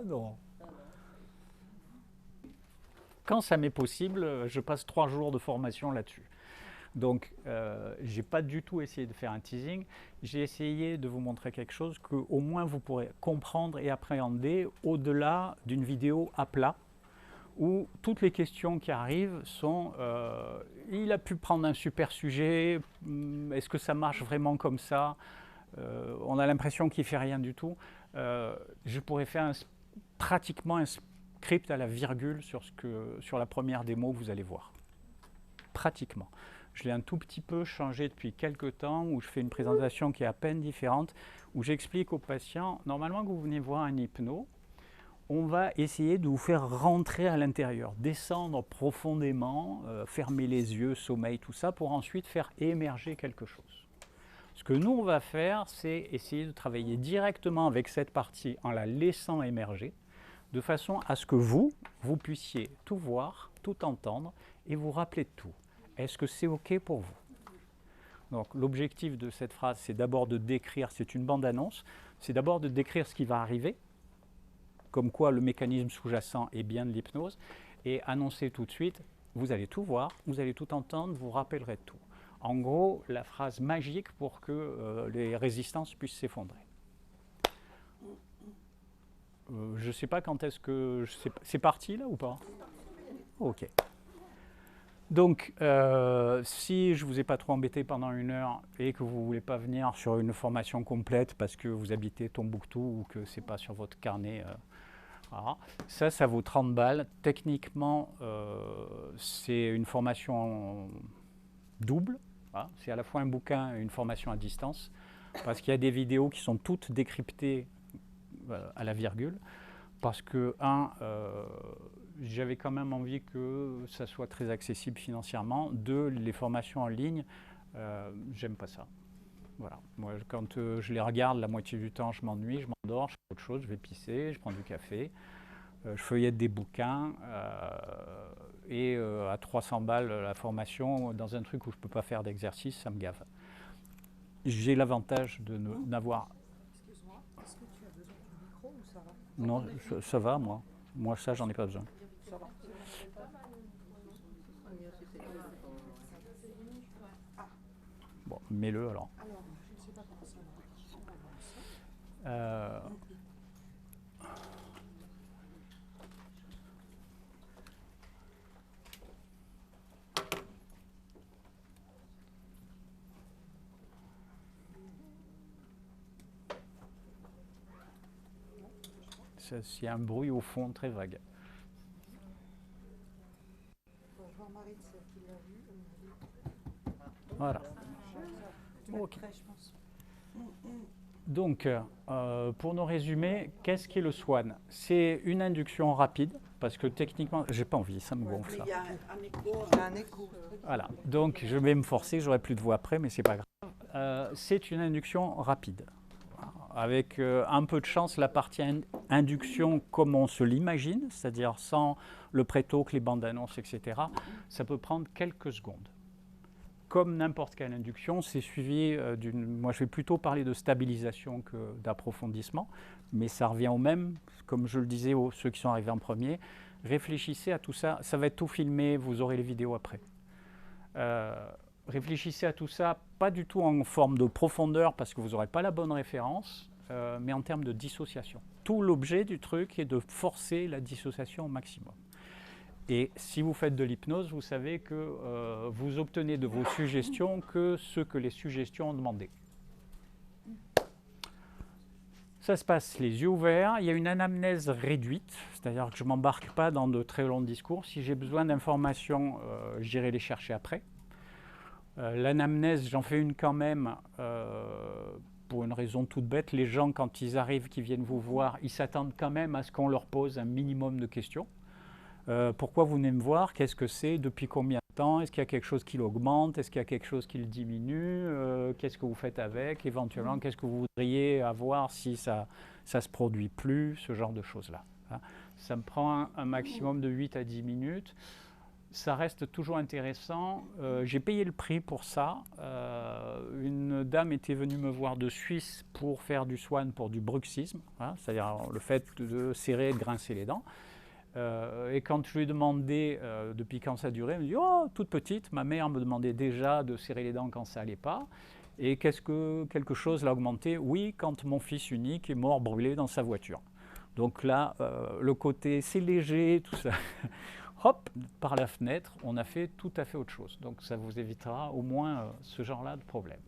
Non. Quand ça m'est possible, je passe 3 jours de formation là-dessus. Donc, je n'ai pas du tout essayé de faire un teasing. J'ai essayé de vous montrer quelque chose qu'au moins vous pourrez comprendre et appréhender au-delà d'une vidéo à plat, où toutes les questions qui arrivent sont il a pu prendre un super sujet, est-ce que ça marche vraiment comme ça, on a l'impression qu'il ne fait rien du tout. Je pourrais faire pratiquement un script à la virgule sur la première démo que vous allez voir. Pratiquement. Je l'ai un tout petit peu changé depuis quelques temps, où je fais une présentation qui est à peine différente, où j'explique aux patients, normalement que vous venez voir un hypno, on va essayer de vous faire rentrer à l'intérieur, descendre profondément, fermer les yeux, sommeil, tout ça, pour ensuite faire émerger quelque chose. Ce que nous, on va faire, c'est essayer de travailler directement avec cette partie en la laissant émerger, de façon à ce que vous puissiez tout voir, tout entendre et vous rappeler de tout. Est-ce que c'est OK pour vous? Donc l'objectif de cette phrase, c'est d'abord de décrire, c'est une bande-annonce, c'est d'abord de décrire ce qui va arriver, comme quoi le mécanisme sous-jacent est bien de l'hypnose, et annoncer tout de suite, vous allez tout voir, vous allez tout entendre, vous rappellerez de tout. En gros, la phrase magique pour que les résistances puissent s'effondrer. Je ne sais pas quand est-ce que... C'est parti là ou pas? OK. Donc, si je ne vous ai pas trop embêté pendant 1 heure et que vous ne voulez pas venir sur une formation complète parce que vous habitez Tombouctou ou que ce n'est pas sur votre carnet, voilà. Ça vaut 30 balles. Techniquement, c'est une formation double. Voilà. C'est à la fois un bouquin et une formation à distance parce qu'il y a des vidéos qui sont toutes décryptées à la virgule parce que, j'avais quand même envie que ça soit très accessible financièrement. 2, les formations en ligne, j'aime pas ça. Voilà. Moi, quand je les regarde, la moitié du temps, je m'ennuie, je m'endors, je fais autre chose, je vais pisser, je prends du café, je feuillette des bouquins, et à 300 balles la formation, dans un truc où je ne peux pas faire d'exercice, ça me gave. J'ai l'avantage de n'avoir... Excuse-moi, est-ce que tu as besoin du micro ou ça va? Non, ça va, moi. Moi, ça, j'en ai pas besoin. Ça va. Bon, mets-le alors. Alors, je ne sais pas comment ça va. Il y a un bruit au fond très vague. On va voir Marie, celle qui l'a vu. Voilà. Ok. Je pense. Donc, pour nous résumer, qu'est-ce qu'est le swan? C'est une induction rapide, parce que techniquement, j'ai pas envie, ça me gonfle. Il y a un écho. Il y a un écho. Voilà, donc je vais me forcer, j'aurai plus de voix après, mais c'est pas grave. C'est une induction rapide. Avec un peu de chance, la partie induction comme on se l'imagine, c'est-à-dire sans le pré-talk, les bandes annonces, etc., ça peut prendre quelques secondes. Comme n'importe quelle induction, c'est suivi d'une... Moi, je vais plutôt parler de stabilisation que d'approfondissement, mais ça revient au même, comme je le disais aux ceux qui sont arrivés en premier. Réfléchissez à tout ça, ça va être tout filmé, vous aurez les vidéos après. Réfléchissez à tout ça, pas du tout en forme de profondeur, parce que vous n'aurez pas la bonne référence, mais en termes de dissociation. Tout l'objet du truc est de forcer la dissociation au maximum. Et si vous faites de l'hypnose, vous savez que vous obtenez de vos suggestions que ce que les suggestions ont demandé. Ça se passe les yeux ouverts, il y a une anamnèse réduite, c'est-à-dire que je ne m'embarque pas dans de très longs discours. Si j'ai besoin d'informations, j'irai les chercher après. L'anamnèse, j'en fais une quand même, pour une raison toute bête. Les gens, quand ils arrivent, qui viennent vous voir, ils s'attendent quand même à ce qu'on leur pose un minimum de questions. Pourquoi vous venez me voir? Qu'est-ce que c'est? Depuis combien de temps? Est-ce qu'il y a quelque chose qui l'augmente? Est-ce qu'il y a quelque chose qui le diminue? Qu'est-ce que vous faites avec? Éventuellement, qu'est-ce que vous voudriez avoir si ça se produit plus? Ce genre de choses-là. Ça me prend un maximum de 8 à 10 minutes. ça reste toujours intéressant. J'ai payé le prix pour ça. Une dame était venue me voir de Suisse pour faire du swan pour du bruxisme, hein, c'est-à-dire le fait de serrer et de grincer les dents. Et quand je lui ai demandé depuis quand ça durait, elle me dit « Oh, toute petite, ma mère me demandait déjà de serrer les dents quand ça n'allait pas. Et qu'est-ce que quelque chose l'a augmenté? Oui, quand mon fils unique est mort brûlé dans sa voiture. » Donc là, le côté c'est léger, tout ça, hop, par la fenêtre, on a fait tout à fait autre chose. Donc ça vous évitera au moins ce genre-là de problème.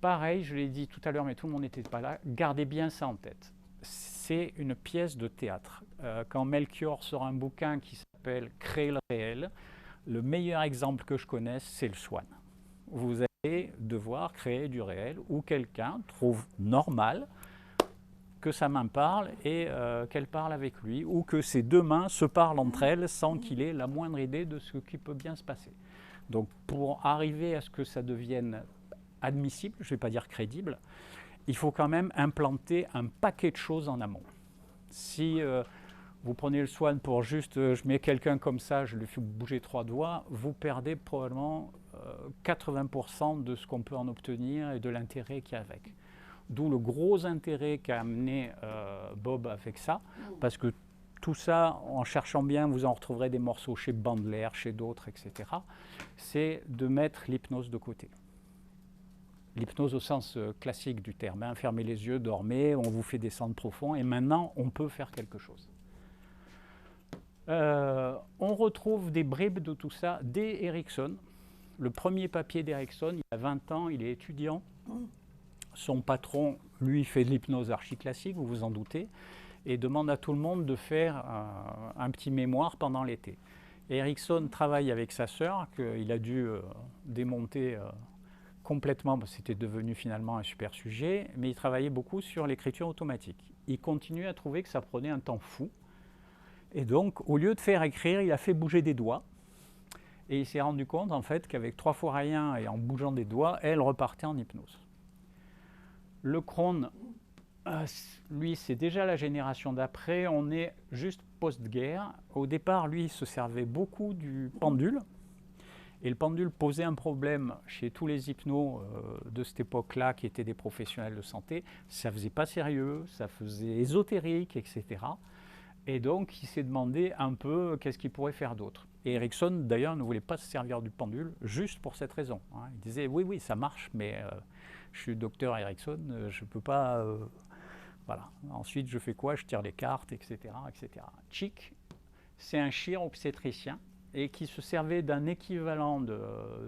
Pareil, je l'ai dit tout à l'heure, mais tout le monde n'était pas là, gardez bien ça en tête. C'est une pièce de théâtre. Quand Melchior sort un bouquin qui s'appelle « Créer le réel », le meilleur exemple que je connaisse, c'est le swan. Vous allez devoir créer du réel où quelqu'un trouve normal que sa main parle et qu'elle parle avec lui, ou que ses deux mains se parlent entre elles sans qu'il ait la moindre idée de ce qui peut bien se passer. Donc pour arriver à ce que ça devienne admissible, je ne vais pas dire crédible, il faut quand même implanter un paquet de choses en amont. Si vous prenez le swan pour juste je mets quelqu'un comme ça, je lui fais bouger 3 doigts, vous perdez probablement 80% de ce qu'on peut en obtenir et de l'intérêt qu'il y a avec. D'où le gros intérêt qu'a amené Bob avec ça, parce que tout ça, en cherchant bien, vous en retrouverez des morceaux chez Bandler, chez d'autres, etc. C'est de mettre l'hypnose de côté. L'hypnose au sens classique du terme, hein. Fermez les yeux, dormez, on vous fait descendre profond, et maintenant, on peut faire quelque chose. On retrouve des bribes de tout ça dès Erickson. Le premier papier d'Erickson, il y a 20 ans, il est étudiant. Son patron, lui, fait de l'hypnose archi-classique, vous vous en doutez, et demande à tout le monde de faire un petit mémoire pendant l'été. Erickson travaille avec sa sœur, qu'il a dû démonter complètement, parce que c'était devenu finalement un super sujet, mais il travaillait beaucoup sur l'écriture automatique. Il continue à trouver que ça prenait un temps fou, et donc, au lieu de faire écrire, il a fait bouger des doigts, et il s'est rendu compte, en fait, qu'avec 3 fois rien et en bougeant des doigts, elle repartait en hypnose. Le Crohn, lui, c'est déjà la génération d'après, on est juste post-guerre. Au départ, lui, il se servait beaucoup du pendule. Et le pendule posait un problème chez tous les hypnos de cette époque-là, qui étaient des professionnels de santé. Ça ne faisait pas sérieux, ça faisait ésotérique, etc. Et donc, il s'est demandé un peu qu'est-ce qu'il pourrait faire d'autre. Et Erickson, d'ailleurs, ne voulait pas se servir du pendule, juste pour cette raison, hein. Il disait, oui, oui, ça marche, mais je suis docteur Erickson, je ne peux pas... voilà. Ensuite, je fais quoi? Je tire les cartes, etc. etc. Chick, c'est un chiro-obstétricien et qui se servait d'un équivalent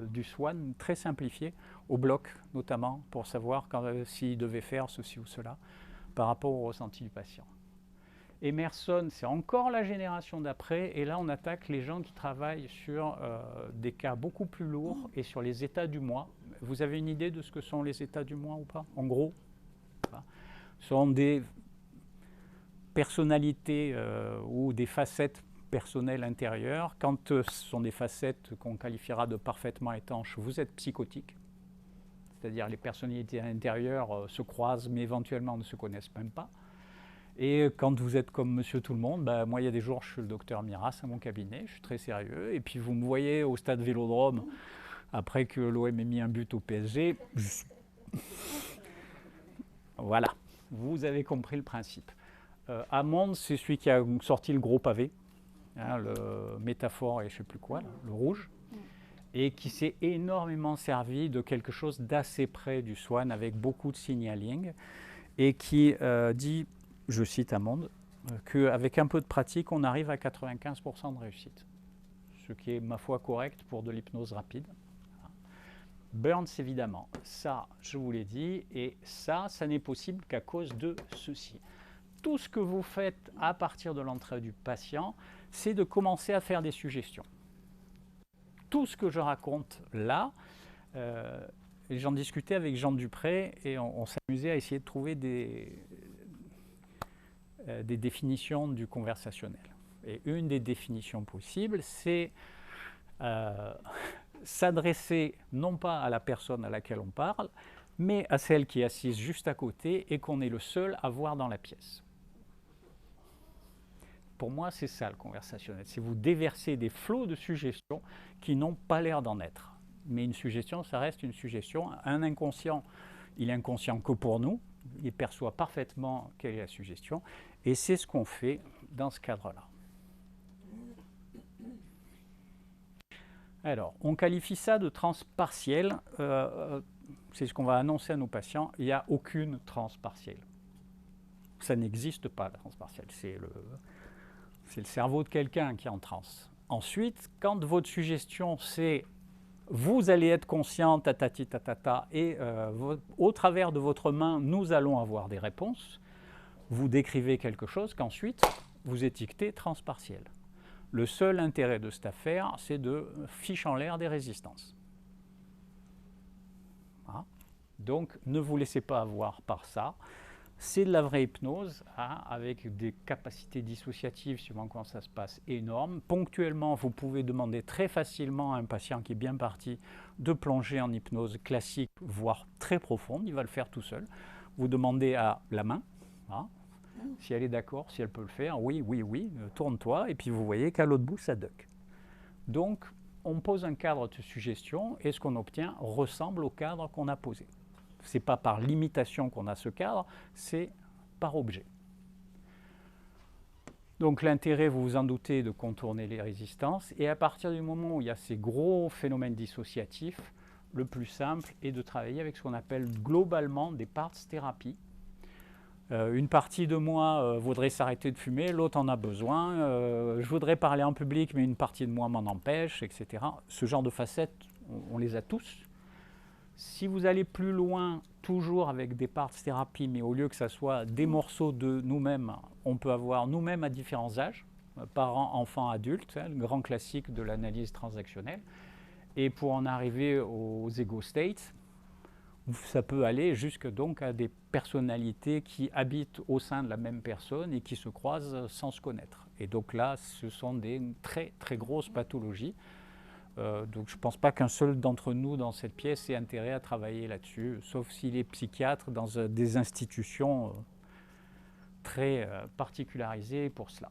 du swan très simplifié, au bloc notamment, pour savoir s'il devait faire ceci ou cela par rapport au ressenti du patient. Emerson, c'est encore la génération d'après, et là on attaque les gens qui travaillent sur des cas beaucoup plus lourds et sur les états du moi. Vous avez une idée de ce que sont les états du moi ou pas? En gros, ce sont des personnalités ou des facettes personnelles intérieures. Quand ce sont des facettes qu'on qualifiera de parfaitement étanches, vous êtes psychotique. C'est-à-dire les personnalités intérieures se croisent mais éventuellement ne se connaissent même pas. Et quand vous êtes comme monsieur tout le monde, moi il y a des jours je suis le docteur Miras à mon cabinet, je suis très sérieux, et puis vous me voyez au stade Vélodrome après que l'OM ait mis un but au PSG. Voilà, vous avez compris le principe. Hammond, c'est celui qui a sorti le gros pavé, hein, le métaphore et je ne sais plus quoi, là, le rouge, et qui s'est énormément servi de quelque chose d'assez près du swan avec beaucoup de signaling, et qui dit, je cite Hammond, qu'avec un peu de pratique, on arrive à 95% de réussite, ce qui est, ma foi, correct pour de l'hypnose rapide. Burns, évidemment, ça, je vous l'ai dit, et ça n'est possible qu'à cause de ceci. Tout ce que vous faites à partir de l'entrée du patient, c'est de commencer à faire des suggestions. Tout ce que je raconte là, j'en discutais avec Jean Dupré, et on s'amusait à essayer de trouver des définitions du conversationnel. Et une des définitions possibles, c'est s'adresser non pas à la personne à laquelle on parle, mais à celle qui est assise juste à côté et qu'on est le seul à voir dans la pièce. Pour moi, c'est ça le conversationnel. C'est vous déverser des flots de suggestions qui n'ont pas l'air d'en être. Mais une suggestion, ça reste une suggestion. Un inconscient, il est inconscient que pour nous. Il perçoit parfaitement quelle est la suggestion. Et c'est ce qu'on fait dans ce cadre-là. Alors, on qualifie ça de transe partielle. C'est ce qu'on va annoncer à nos patients. Il n'y a aucune transe partielle. Ça n'existe pas, la transe partielle. C'est le cerveau de quelqu'un qui est en transe. Ensuite, quand votre suggestion, c'est vous allez être conscient, tatati tatata, et au travers de votre main, nous allons avoir des réponses, vous décrivez quelque chose qu'ensuite, vous étiquetez transe partielle. Le seul intérêt de cette affaire, c'est de fiche en l'air des résistances. Voilà. Donc, ne vous laissez pas avoir par ça. C'est de la vraie hypnose, hein, avec des capacités dissociatives, suivant comment ça se passe, énormes. Ponctuellement, vous pouvez demander très facilement à un patient qui est bien parti de plonger en hypnose classique, voire très profonde. Il va le faire tout seul. Vous demandez à la main, hein, si elle est d'accord, si elle peut le faire. Oui, oui, oui, tourne-toi. Et puis vous voyez qu'à l'autre bout, ça duck. Donc, on pose un cadre de suggestion et ce qu'on obtient ressemble au cadre qu'on a posé. Ce n'est pas par limitation qu'on a ce cadre, c'est par objet. Donc l'intérêt, vous vous en doutez, de contourner les résistances. Et à partir du moment où il y a ces gros phénomènes dissociatifs, le plus simple est de travailler avec ce qu'on appelle globalement des parts thérapie. Une partie de moi voudrait s'arrêter de fumer, l'autre en a besoin. Je voudrais parler en public, mais une partie de moi m'en empêche, etc. Ce genre de facettes, on les a tous. Si vous allez plus loin, toujours avec des parts thérapie, mais au lieu que ça soit des morceaux de nous-mêmes, on peut avoir nous-mêmes à différents âges, parents, enfants, adultes, hein, le grand classique de l'analyse transactionnelle. Et pour en arriver aux ego states, ça peut aller jusque donc à des personnalités qui habitent au sein de la même personne et qui se croisent sans se connaître. Et donc là, ce sont des très très grosses pathologies. Donc je ne pense pas qu'un seul d'entre nous dans cette pièce ait intérêt à travailler là-dessus, sauf s'il est psychiatre dans des institutions très particularisées pour cela.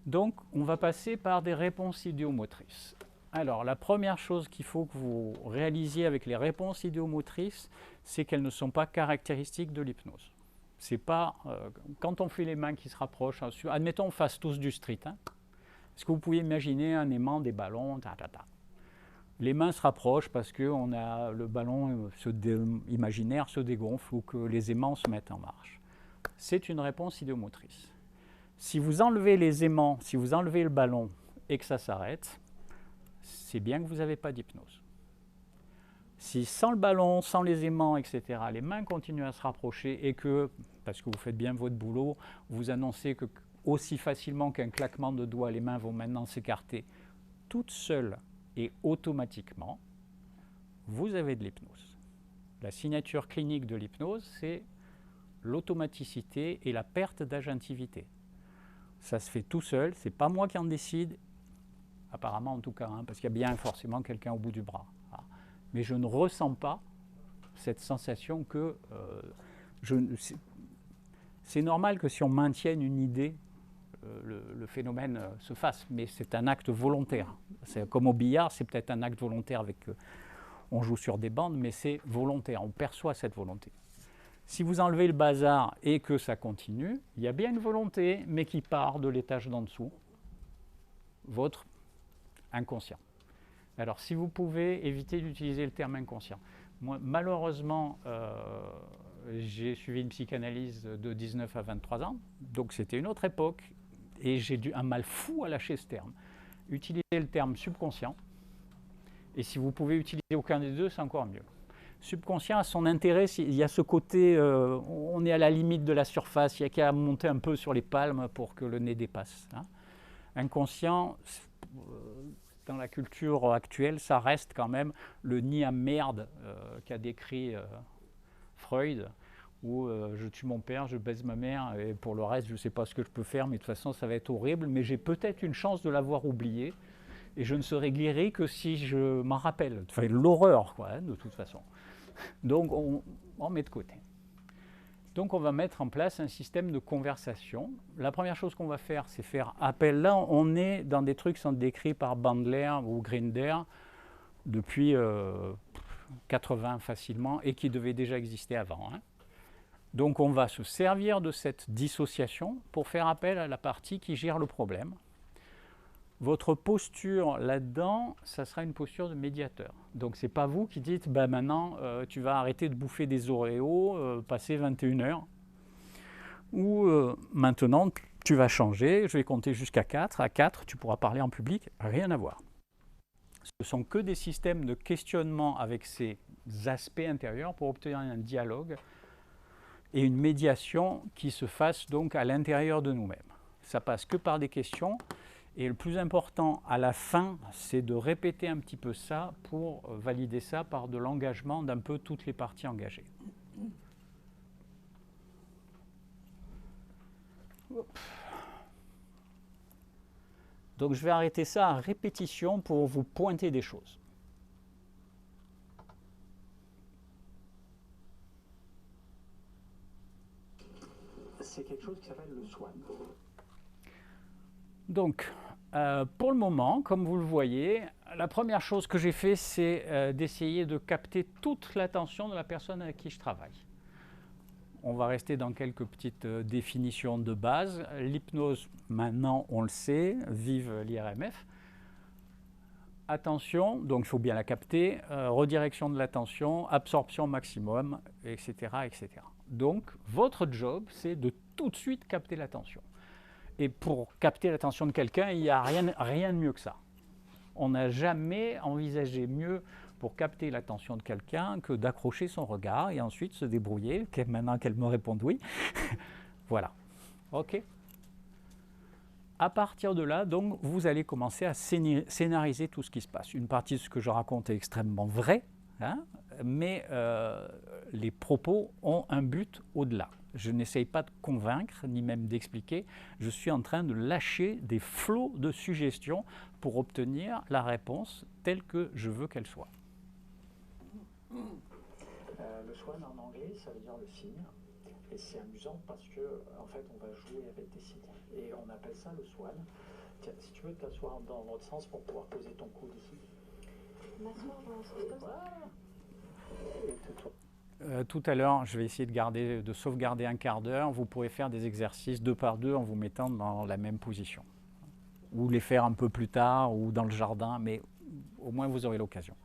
Donc on va passer par des réponses idéomotrices. Alors la première chose qu'il faut que vous réalisiez avec les réponses idéomotrices, c'est qu'elles ne sont pas caractéristiques de l'hypnose. C'est pas, quand on fait les mains qui se rapprochent, admettons on fasse tous du street, hein. Est-ce que vous pouvez imaginer un aimant, des ballons, Les mains se rapprochent parce que le ballon imaginaire se dégonfle ou que les aimants se mettent en marche. C'est une réponse idéomotrice. Si vous enlevez les aimants, si vous enlevez le ballon et que ça s'arrête, c'est bien que vous n'avez pas d'hypnose. Si sans le ballon, sans les aimants, etc., les mains continuent à se rapprocher et que, parce que vous faites bien votre boulot, vous annoncez que aussi facilement qu'un claquement de doigts, les mains vont maintenant s'écarter toutes seules et automatiquement, vous avez de l'hypnose. La signature clinique de l'hypnose, c'est l'automaticité et la perte d'agentivité. Ça se fait tout seul, c'est pas moi qui en décide, apparemment en tout cas, hein, parce qu'il y a bien forcément quelqu'un au bout du bras. Voilà. Mais je ne ressens pas cette sensation que c'est normal que si on maintienne une idée, le phénomène se fasse, mais c'est un acte volontaire. C'est comme au billard, c'est peut-être un acte volontaire on joue sur des bandes, mais c'est volontaire, on perçoit cette volonté. Si vous enlevez le bazar et que ça continue, il y a bien une volonté, mais qui part de l'étage d'en dessous, votre inconscient. Alors si vous pouvez éviter d'utiliser le terme inconscient. Moi, malheureusement, j'ai suivi une psychanalyse de 19 à 23 ans, donc c'était une autre époque, et j'ai un mal fou à lâcher ce terme. Utilisez le terme subconscient, et si vous pouvez utiliser aucun des deux, c'est encore mieux. Subconscient a son intérêt, il y a ce côté, on est à la limite de la surface, il n'y a qu'à monter un peu sur les palmes pour que le nez dépasse. Hein. Inconscient, dans la culture actuelle, ça reste quand même le nid à merde qu'a décrit Freud, où je tue mon père, je baise ma mère, et pour le reste, je ne sais pas ce que je peux faire, mais de toute façon, ça va être horrible, mais j'ai peut-être une chance de l'avoir oublié, et je ne serai guéri que si je m'en rappelle. Enfin, l'horreur, quoi, hein, de toute façon. Donc, on met de côté. Donc on va mettre en place un système de conversation. La première chose qu'on va faire, c'est faire appel. Là, on est dans des trucs qui sont décrits par Bandler ou Grinder depuis 80 facilement et qui devaient déjà exister avant. Hein. Donc on va se servir de cette dissociation pour faire appel à la partie qui gère le problème. Votre posture là-dedans, ça sera une posture de médiateur. Donc ce n'est pas vous qui dites bah, maintenant tu vas arrêter de bouffer des Oreos, passer 21 heures. Ou maintenant tu vas changer, je vais compter jusqu'à 4. À 4, tu pourras parler en public, rien à voir. Ce ne sont que des systèmes de questionnement avec ces aspects intérieurs pour obtenir un dialogue et une médiation qui se fasse donc à l'intérieur de nous-mêmes. Ça passe que par des questions. Et le plus important à la fin, c'est de répéter un petit peu ça pour valider ça par de l'engagement d'un peu toutes les parties engagées. Donc je vais arrêter ça à répétition pour vous pointer des choses. C'est quelque chose qui s'appelle le swan. Donc, pour le moment, comme vous le voyez, la première chose que j'ai fait, c'est d'essayer de capter toute l'attention de la personne avec qui je travaille. On va rester dans quelques petites définitions de base. L'hypnose, maintenant, on le sait, vive l'IRMF. Attention, donc il faut bien la capter, redirection de l'attention, absorption maximum, etc., etc. Donc, votre job, c'est de tout de suite capter l'attention. Et pour capter l'attention de quelqu'un, il n'y a rien de mieux que ça. On n'a jamais envisagé mieux pour capter l'attention de quelqu'un que d'accrocher son regard et ensuite se débrouiller, maintenant qu'elle me répond oui. Voilà. OK. À partir de là, donc, vous allez commencer à scénariser tout ce qui se passe. Une partie de ce que je raconte est extrêmement vrai, hein, mais les propos ont un but au-delà. Je n'essaye pas de convaincre, ni même d'expliquer. Je suis en train de lâcher des flots de suggestions pour obtenir la réponse telle que je veux qu'elle soit. Le swan en anglais, ça veut dire le signe. Et c'est amusant parce que, en fait, on va jouer avec des signes. Et on appelle ça le swan. Tiens, si tu veux t'asseoir dans l'autre sens pour pouvoir poser ton coude ici. M'asseoir dans le sens comme ça. Tout à l'heure, je vais essayer de sauvegarder un quart d'heure. Vous pourrez faire des exercices 2 par 2 en vous mettant dans la même position. Ou les faire un peu plus tard ou dans le jardin, mais au moins vous aurez l'occasion.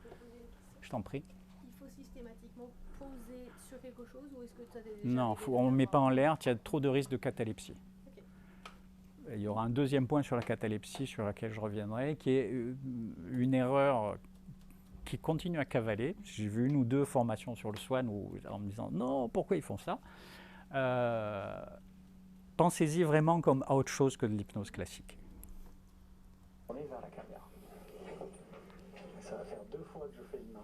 Je t'en prie. Il faut systématiquement poser sur quelque chose ou est-ce que tu as des... Non, on ne met pas en l'air, il y a trop de risques de catalepsie. Okay. Il y aura un deuxième point sur la catalepsie sur laquelle je reviendrai, qui est une erreur qui continue à cavaler. J'ai vu 1 ou 2 formations sur le swan en me disant non, pourquoi ils font ça Pensez-y vraiment comme à autre chose que de l'hypnose classique. On est vers la caméra. Ça va faire 2 fois que je fais une main.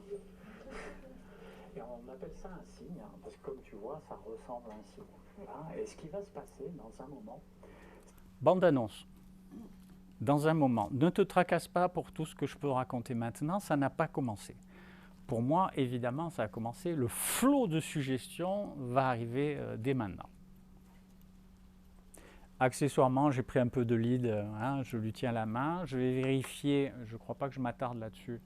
Et on appelle ça un signe, hein, parce que comme tu vois, ça ressemble à un signe. Hein, et ce qui va se passer dans un moment... Bande-annonce. Dans un moment. Ne te tracasse pas pour tout ce que je peux raconter maintenant, ça n'a pas commencé. Pour moi, évidemment, ça a commencé. Le flot de suggestions va arriver dès maintenant. Accessoirement, j'ai pris un peu de lead, hein, je lui tiens la main. Je vais vérifier, je ne crois pas que je m'attarde là-dessus,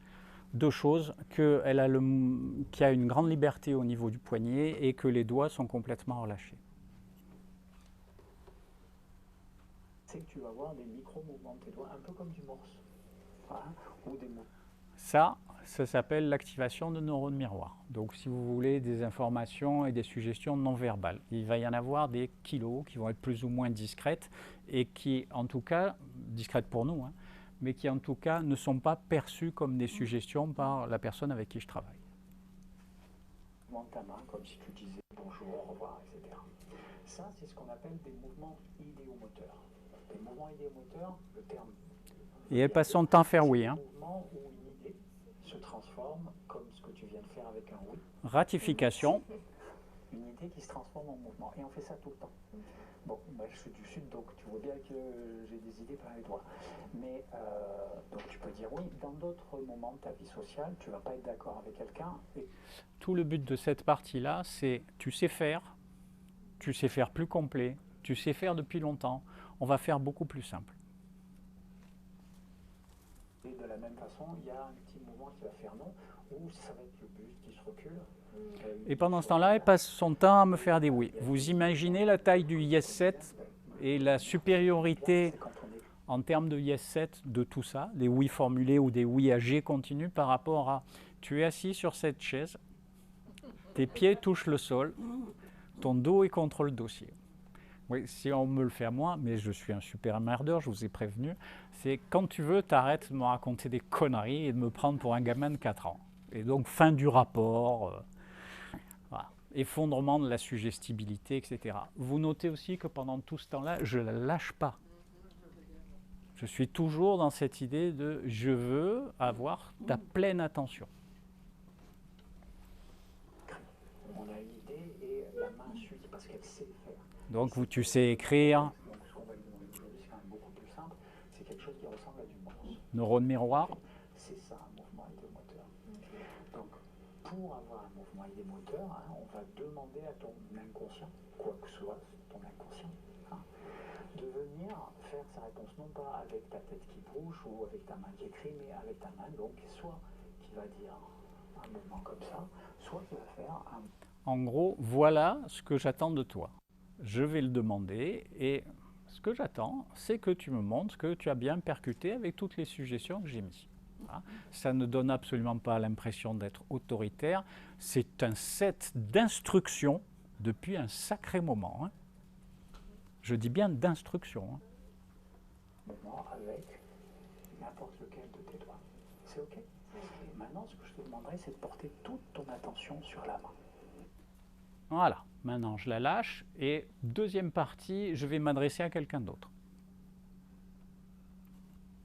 2 choses, qu'il y a une grande liberté au niveau du poignet et que les doigts sont complètement relâchés. C'est que tu vas avoir des micro-mouvements de tes doigts, un peu comme du morse, hein, ou des mots. Ça s'appelle l'activation de neurones miroirs. Donc si vous voulez des informations et des suggestions non verbales, il va y en avoir des kilos qui vont être plus ou moins discrètes et qui, en tout cas, discrètes pour nous, hein, mais qui en tout cas ne sont pas perçues comme des suggestions par la personne avec qui je travaille. Mouvement de ta main, comme si tu disais bonjour, au revoir, etc. Ça, c'est ce qu'on appelle des mouvements idéomoteurs. Les mouvements idéomoteurs, le terme... Et elle passe son temps à faire oui. Hein. C'est un mouvement où une idée se transforme, comme ce que tu viens de faire avec un oui. Ratification. Une idée qui se transforme en mouvement. Et on fait ça tout le temps. Bon, moi je suis du sud, donc tu vois bien que j'ai des idées par les doigts. Mais, donc tu peux dire oui. Dans d'autres moments de ta vie sociale, tu ne vas pas être d'accord avec quelqu'un. Et... Tout le but de cette partie-là, c'est tu sais faire, tu sais faire plus complet, tu sais faire depuis longtemps, on va faire beaucoup plus simple. Et de la même façon, il y a un petit mouvement qui va faire non, ou ça va être le buste qui se recule. Et pendant ce temps-là, elle passe son temps à me faire des oui. Vous imaginez la taille du IS-7 et la supériorité en termes de IS-7 de tout ça, des oui formulés ou des oui à G continu par rapport à tu es assis sur cette chaise, tes pieds touchent le sol, ton dos est contre le dossier. Oui, si on me le fait à moi, mais je suis un super merdeur, je vous ai prévenu, c'est quand tu veux, t'arrêtes de me raconter des conneries et de me prendre pour un gamin de 4 ans. Et donc, fin du rapport, voilà. Effondrement de la suggestibilité, etc. Vous notez aussi que pendant tout ce temps-là, je ne la lâche pas. Je suis toujours dans cette idée de je veux avoir ta pleine attention. On a une idée et la main suit parce qu'elle sait faire. Donc, tu sais écrire. Donc, ce qu'on va lui demander aujourd'hui, c'est quand même beaucoup plus simple. C'est quelque chose qui ressemble à du morse. Neurone miroir. C'est ça, un mouvement idéomoteur. Donc, pour avoir un mouvement idéomoteur, on va demander à ton inconscient, quoi que soit ton inconscient, de venir faire sa réponse, non pas avec ta tête qui bouge ou avec ta main qui écrit, mais avec ta main, donc soit qui va dire un mouvement comme ça, soit qui va faire un... En gros, voilà ce que j'attends de toi. Je vais le demander et ce que j'attends, c'est que tu me montres que tu as bien percuté avec toutes les suggestions que j'ai mises. Voilà. Ça ne donne absolument pas l'impression d'être autoritaire, c'est un set d'instructions depuis un sacré moment. Hein. Je dis bien d'instructions. Hein. Mouvement avec n'importe lequel de tes doigts. C'est OK. Maintenant, ce que je te demanderai, c'est de porter toute ton attention sur la main. Voilà, maintenant je la lâche et deuxième partie, je vais m'adresser à quelqu'un d'autre.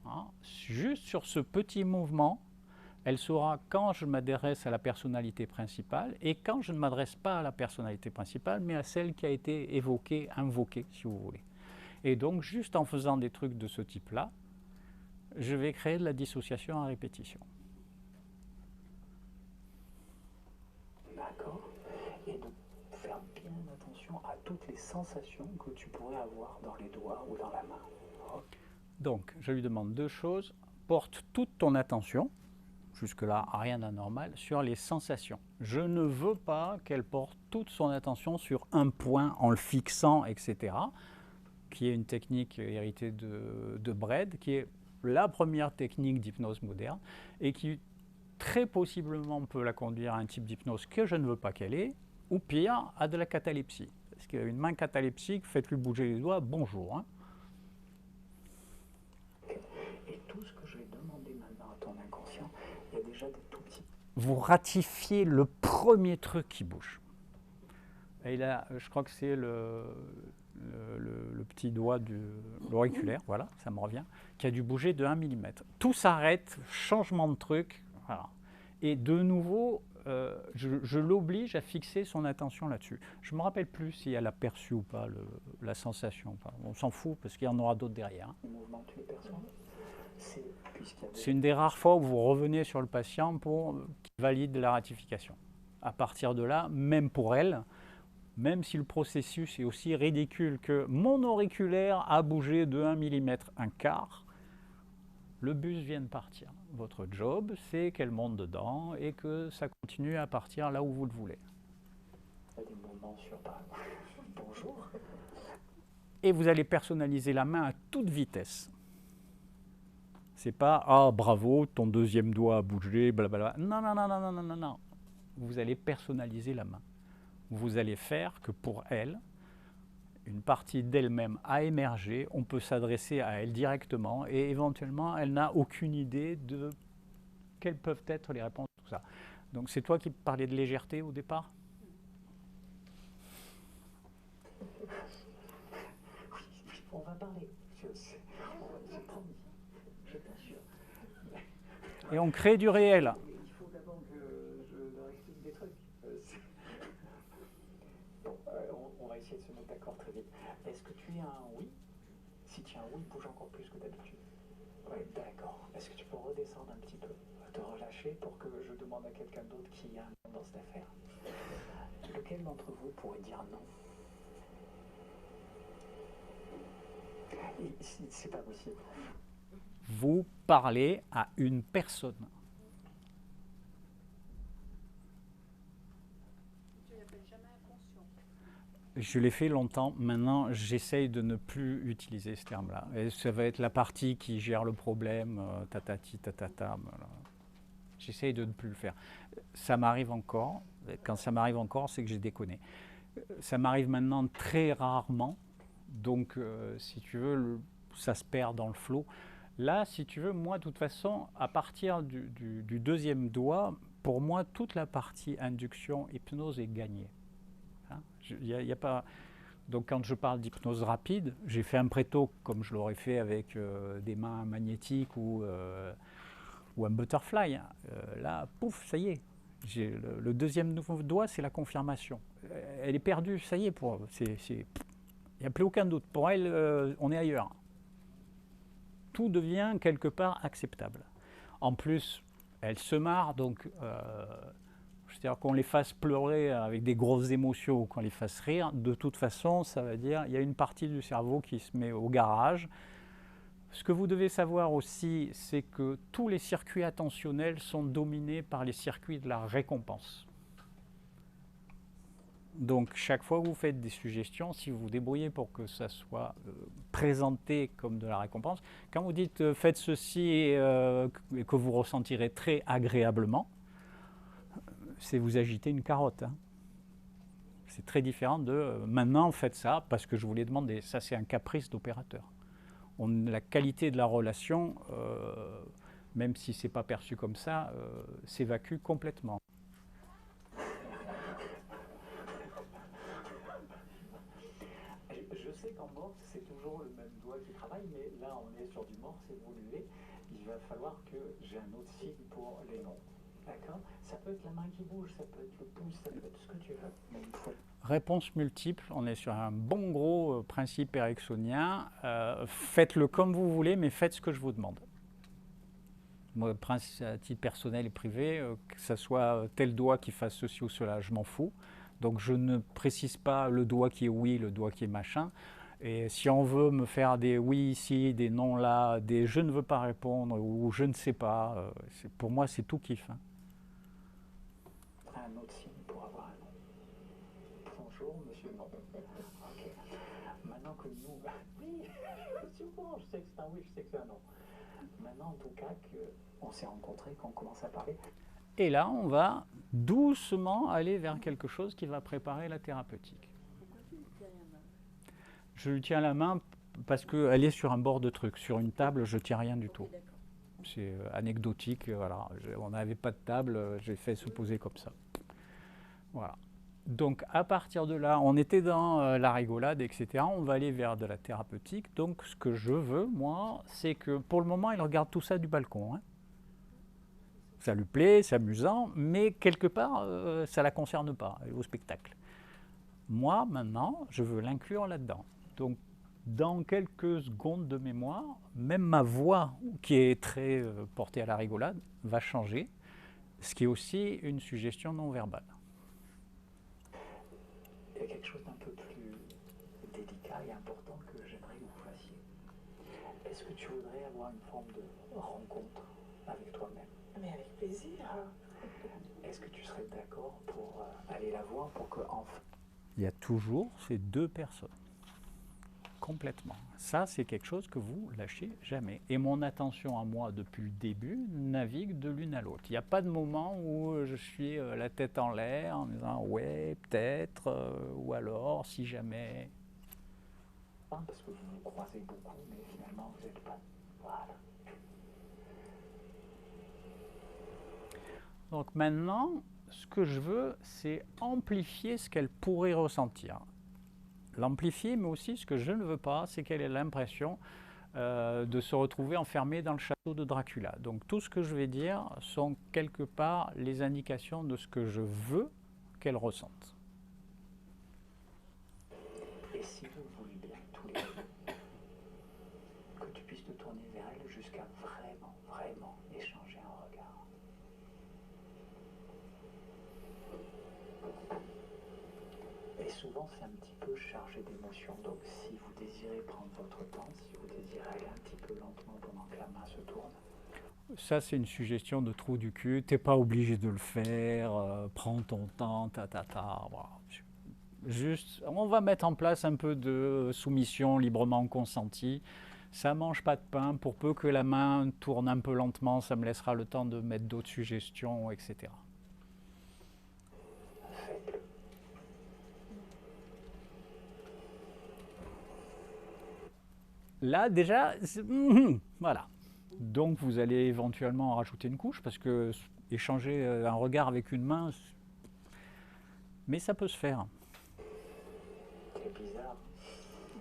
Hein, juste sur ce petit mouvement, elle saura quand je m'adresse à la personnalité principale et quand je ne m'adresse pas à la personnalité principale, mais à celle qui a été évoquée, invoquée, si vous voulez. Et donc, juste en faisant des trucs de ce type-là, je vais créer de la dissociation à répétition. D'accord. Et de faire bien attention à toutes les sensations que tu pourrais avoir dans les doigts ou dans la main. Okay. Donc, je lui demande deux choses. Porte toute ton attention, jusque-là, rien d'anormal, sur les sensations. Je ne veux pas qu'elle porte toute son attention sur un point en le fixant, etc., qui est une technique héritée de Bread, qui est la première technique d'hypnose moderne, et qui très possiblement peut la conduire à un type d'hypnose que je ne veux pas qu'elle ait, ou pire, à de la catalepsie. Parce qu'une main catalepsique, faites-lui bouger les doigts, bonjour. Hein. Et tout ce que je vais demander maintenant à ton inconscient, il y a déjà des tout petits... Vous ratifiez le premier truc qui bouge. Et là, je crois que c'est le petit doigt de l'auriculaire, voilà, ça me revient, qui a dû bouger de 1 mm. Tout s'arrête, changement de truc, voilà. Et de nouveau, je l'oblige à fixer son attention là-dessus. Je ne me rappelle plus si elle a perçu ou pas la sensation. Enfin, on s'en fout parce qu'il y en aura d'autres derrière. C'est une des rares fois où vous revenez sur le patient pour qu'il valide la ratification. À partir de là, même pour elle, même si le processus est aussi ridicule que mon auriculaire a bougé de 1 mm, un quart, le bus vient de partir. Votre job, c'est qu'elle monte dedans et que ça continue à partir là où vous le voulez. Il y a des moments sur bonjour. Et vous allez personnaliser la main à toute vitesse. C'est pas « Ah, bravo, ton deuxième doigt a bougé, blablabla ». Non, non, non, non, non, non, non, non. Vous allez personnaliser la main. Vous allez faire que pour elle, une partie d'elle-même a émergé, on peut s'adresser à elle directement et éventuellement, elle n'a aucune idée de quelles peuvent être les réponses à tout ça. Donc c'est toi qui parlais de légèreté au départ ? Oui, on va parler. C'est promis, je t'assure. Et on crée du réel. Il faut d'abord que je leur explique des trucs. On va essayer de se mettre d'accord très vite. Est-ce que tu as un oui? Si tu as un oui, bouge encore plus que d'habitude. Oui, d'accord. Est-ce que tu peux redescendre un petit peu, te relâcher pour que je demande à quelqu'un d'autre qui a un nom dans cette affaire? Lequel d'entre vous pourrait dire non? C'est pas possible. Vous parlez à une personne. Tu l'appelles jamais inconscient. Je l'ai fait longtemps. Maintenant, j'essaye de ne plus utiliser ce terme-là. Et ça va être la partie qui gère le problème, tatati, tatata. Voilà. J'essaye de ne plus le faire. Ça m'arrive encore. Quand ça m'arrive encore, c'est que j'ai déconné. Ça m'arrive maintenant très rarement. Donc, si tu veux, ça se perd dans le flot. Là, si tu veux, moi, de toute façon, à partir du deuxième doigt, pour moi, toute la partie induction, hypnose est gagnée. Hein, y a pas... Donc, quand je parle d'hypnose rapide, j'ai fait un préto comme je l'aurais fait avec des mains magnétiques ou un butterfly. Hein. Là, pouf, ça y est. Le deuxième doigt, c'est la confirmation. Elle est perdue, ça y est. Il n'y a plus aucun doute. Pour elle, on est ailleurs. Tout devient quelque part acceptable. En plus, elle se marre, donc c'est-à-dire qu'on les fasse pleurer avec des grosses émotions ou qu'on les fasse rire, de toute façon, ça veut dire qu'il y a une partie du cerveau qui se met au garage. Ce que vous devez savoir aussi, c'est que tous les circuits attentionnels sont dominés par les circuits de la récompense. Donc, chaque fois que vous faites des suggestions, si vous vous débrouillez pour que ça soit présenté comme de la récompense, quand vous dites faites ceci et que vous ressentirez très agréablement, c'est vous agiter une carotte. Hein. C'est très différent de maintenant faites ça parce que je vous l'ai demandé. Ça, c'est un caprice d'opérateur. La qualité de la relation, même si ce n'est pas perçu comme ça, s'évacue complètement. Je sais qu'en morse, c'est toujours le même doigt qui travaille, mais là, on est sur du morse évolué. Il va falloir que j'ai un autre signe pour les noms. D'accord? Ça peut être la main qui bouge, ça peut être le pouce, ça peut être ce que tu veux. Mais il faut... Réponse multiple, on est sur un bon gros principe ericksonien. Faites-le comme vous voulez, mais faites ce que je vous demande. Moi, à titre personnel et privé, que ce soit tel doigt qui fasse ceci ou cela, je m'en fous. Donc je ne précise pas le doigt qui est oui, le doigt qui est machin. Et si on veut me faire des oui ici, des non là, des je ne veux pas répondre ou je ne sais pas, pour moi c'est tout kiff. Hein. Un autre signe pour avoir un nom. Bonjour, monsieur non. Ok. Maintenant que nous... Oui, souvent, je sais que c'est un oui, je sais que c'est un non. Maintenant, en tout cas, qu'on s'est rencontrés, qu'on commence à parler. Et là, on va doucement aller vers quelque chose qui va préparer la thérapeutique. Pourquoi tu lui tiens la main? Je lui tiens la main parce qu'elle est sur un bord de truc. Sur une table, je ne tiens rien du tout. Ok, d'accord. C'est anecdotique. Voilà. On n'avait pas de table, j'ai fait se poser comme ça. Voilà. Donc à partir de là, on était dans la rigolade, etc. On va aller vers de la thérapeutique. Donc ce que je veux, moi, c'est que pour le moment, il regarde tout ça du balcon. Hein. Ça lui plaît, c'est amusant, mais quelque part, ça ne la concerne pas, au spectacle. Moi, maintenant, je veux l'inclure là-dedans. Donc, dans quelques secondes de mémoire, même ma voix, qui est très portée à la rigolade, va changer, ce qui est aussi une suggestion non verbale. Il y a quelque chose d'un peu plus délicat et important que j'aimerais que vous fassiez. Est-ce que tu voudrais avoir une forme de rencontre avec toi-même? Mais avec plaisir. Est-ce que tu serais d'accord pour aller la voir pour que enfin... Il y a toujours ces deux personnes. Complètement. Ça, c'est quelque chose que vous lâchez jamais. Et mon attention à moi, depuis le début, navigue de l'une à l'autre. Il n'y a pas de moment où je suis la tête en l'air en disant « ouais, peut-être ou alors, si jamais ». Parce que vous vous croisez beaucoup, mais finalement, vous n'êtes pas... Voilà. Donc maintenant, ce que je veux, c'est amplifier ce qu'elle pourrait ressentir. L'amplifier, mais aussi ce que je ne veux pas, c'est qu'elle ait l'impression de se retrouver enfermée dans le château de Dracula. Donc tout ce que je vais dire sont quelque part les indications de ce que je veux qu'elle ressente. Et si vous voulez bien, tous les deux, que tu puisses te tourner vers elle jusqu'à vraiment, vraiment échanger un regard. Et souvent, c'est un petit peu chargé d'émotions. Donc, si vous désirez prendre votre temps, si vous désirez aller un petit peu lentement pendant que la main se tourne. Ça, c'est une suggestion de trou du cul. Tu n'es pas obligé de le faire. Prends ton temps, Voilà. Juste, on va mettre en place un peu de soumission librement consentie. Ça mange pas de pain. Pour peu que la main tourne un peu lentement, ça me laissera le temps de mettre d'autres suggestions, etc. Faites-le. Là, déjà, voilà. Donc, vous allez éventuellement en rajouter une couche parce que échanger un regard avec une main, mais ça peut se faire. C'est bizarre.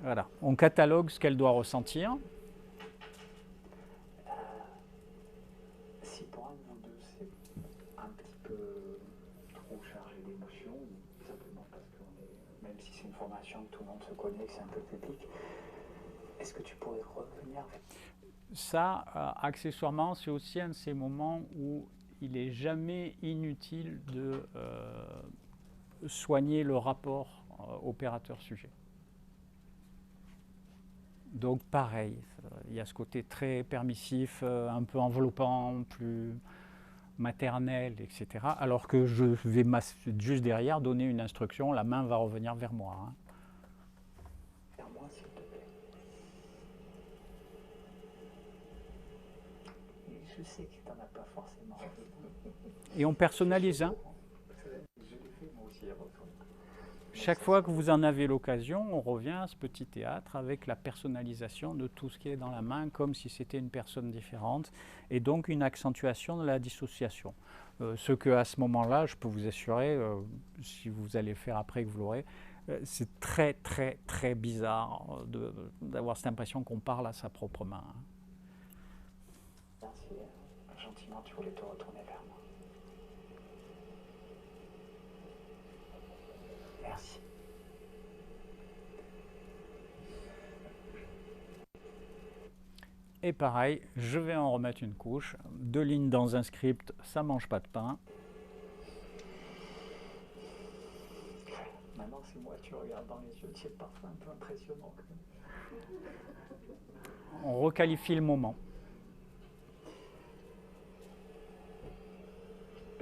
Voilà. On catalogue ce qu'elle doit ressentir. Si pour un de vous deux, c'est un petit peu trop chargé d'émotions, ou simplement parce qu'on est, même si c'est une formation que tout le monde se connaît, que c'est un peu public, est-ce que tu pourrais revenir avec... Ça, accessoirement, c'est aussi un de ces moments où il n'est jamais inutile de soigner le rapport opérateur-sujet. Donc pareil, il y a ce côté très permissif, un peu enveloppant, plus maternel, etc. Alors que je vais juste derrière donner une instruction, la main va revenir vers moi. Hein. Vers moi, s'il te plaît. Et je sais que tu n'en as pas forcément envie. Et on personnalise. Hein. Je l'ai fait moi aussi avant toi. Chaque fois que vous en avez l'occasion, on revient à ce petit théâtre avec la personnalisation de tout ce qui est dans la main, comme si c'était une personne différente, et donc une accentuation de la dissociation. Ce qu'à ce moment-là, je peux vous assurer, si vous allez le faire après que vous l'aurez, c'est très très très bizarre d'avoir cette impression qu'on parle à sa propre main. Merci. Gentiment, tu voulais te retourner vers moi. Merci. Et pareil, je vais en remettre une couche. 2 lignes dans un script, ça mange pas de pain. Maintenant, c'est moi, tu regardes dans les yeux, tu es parfois un peu impressionnant. On requalifie le moment.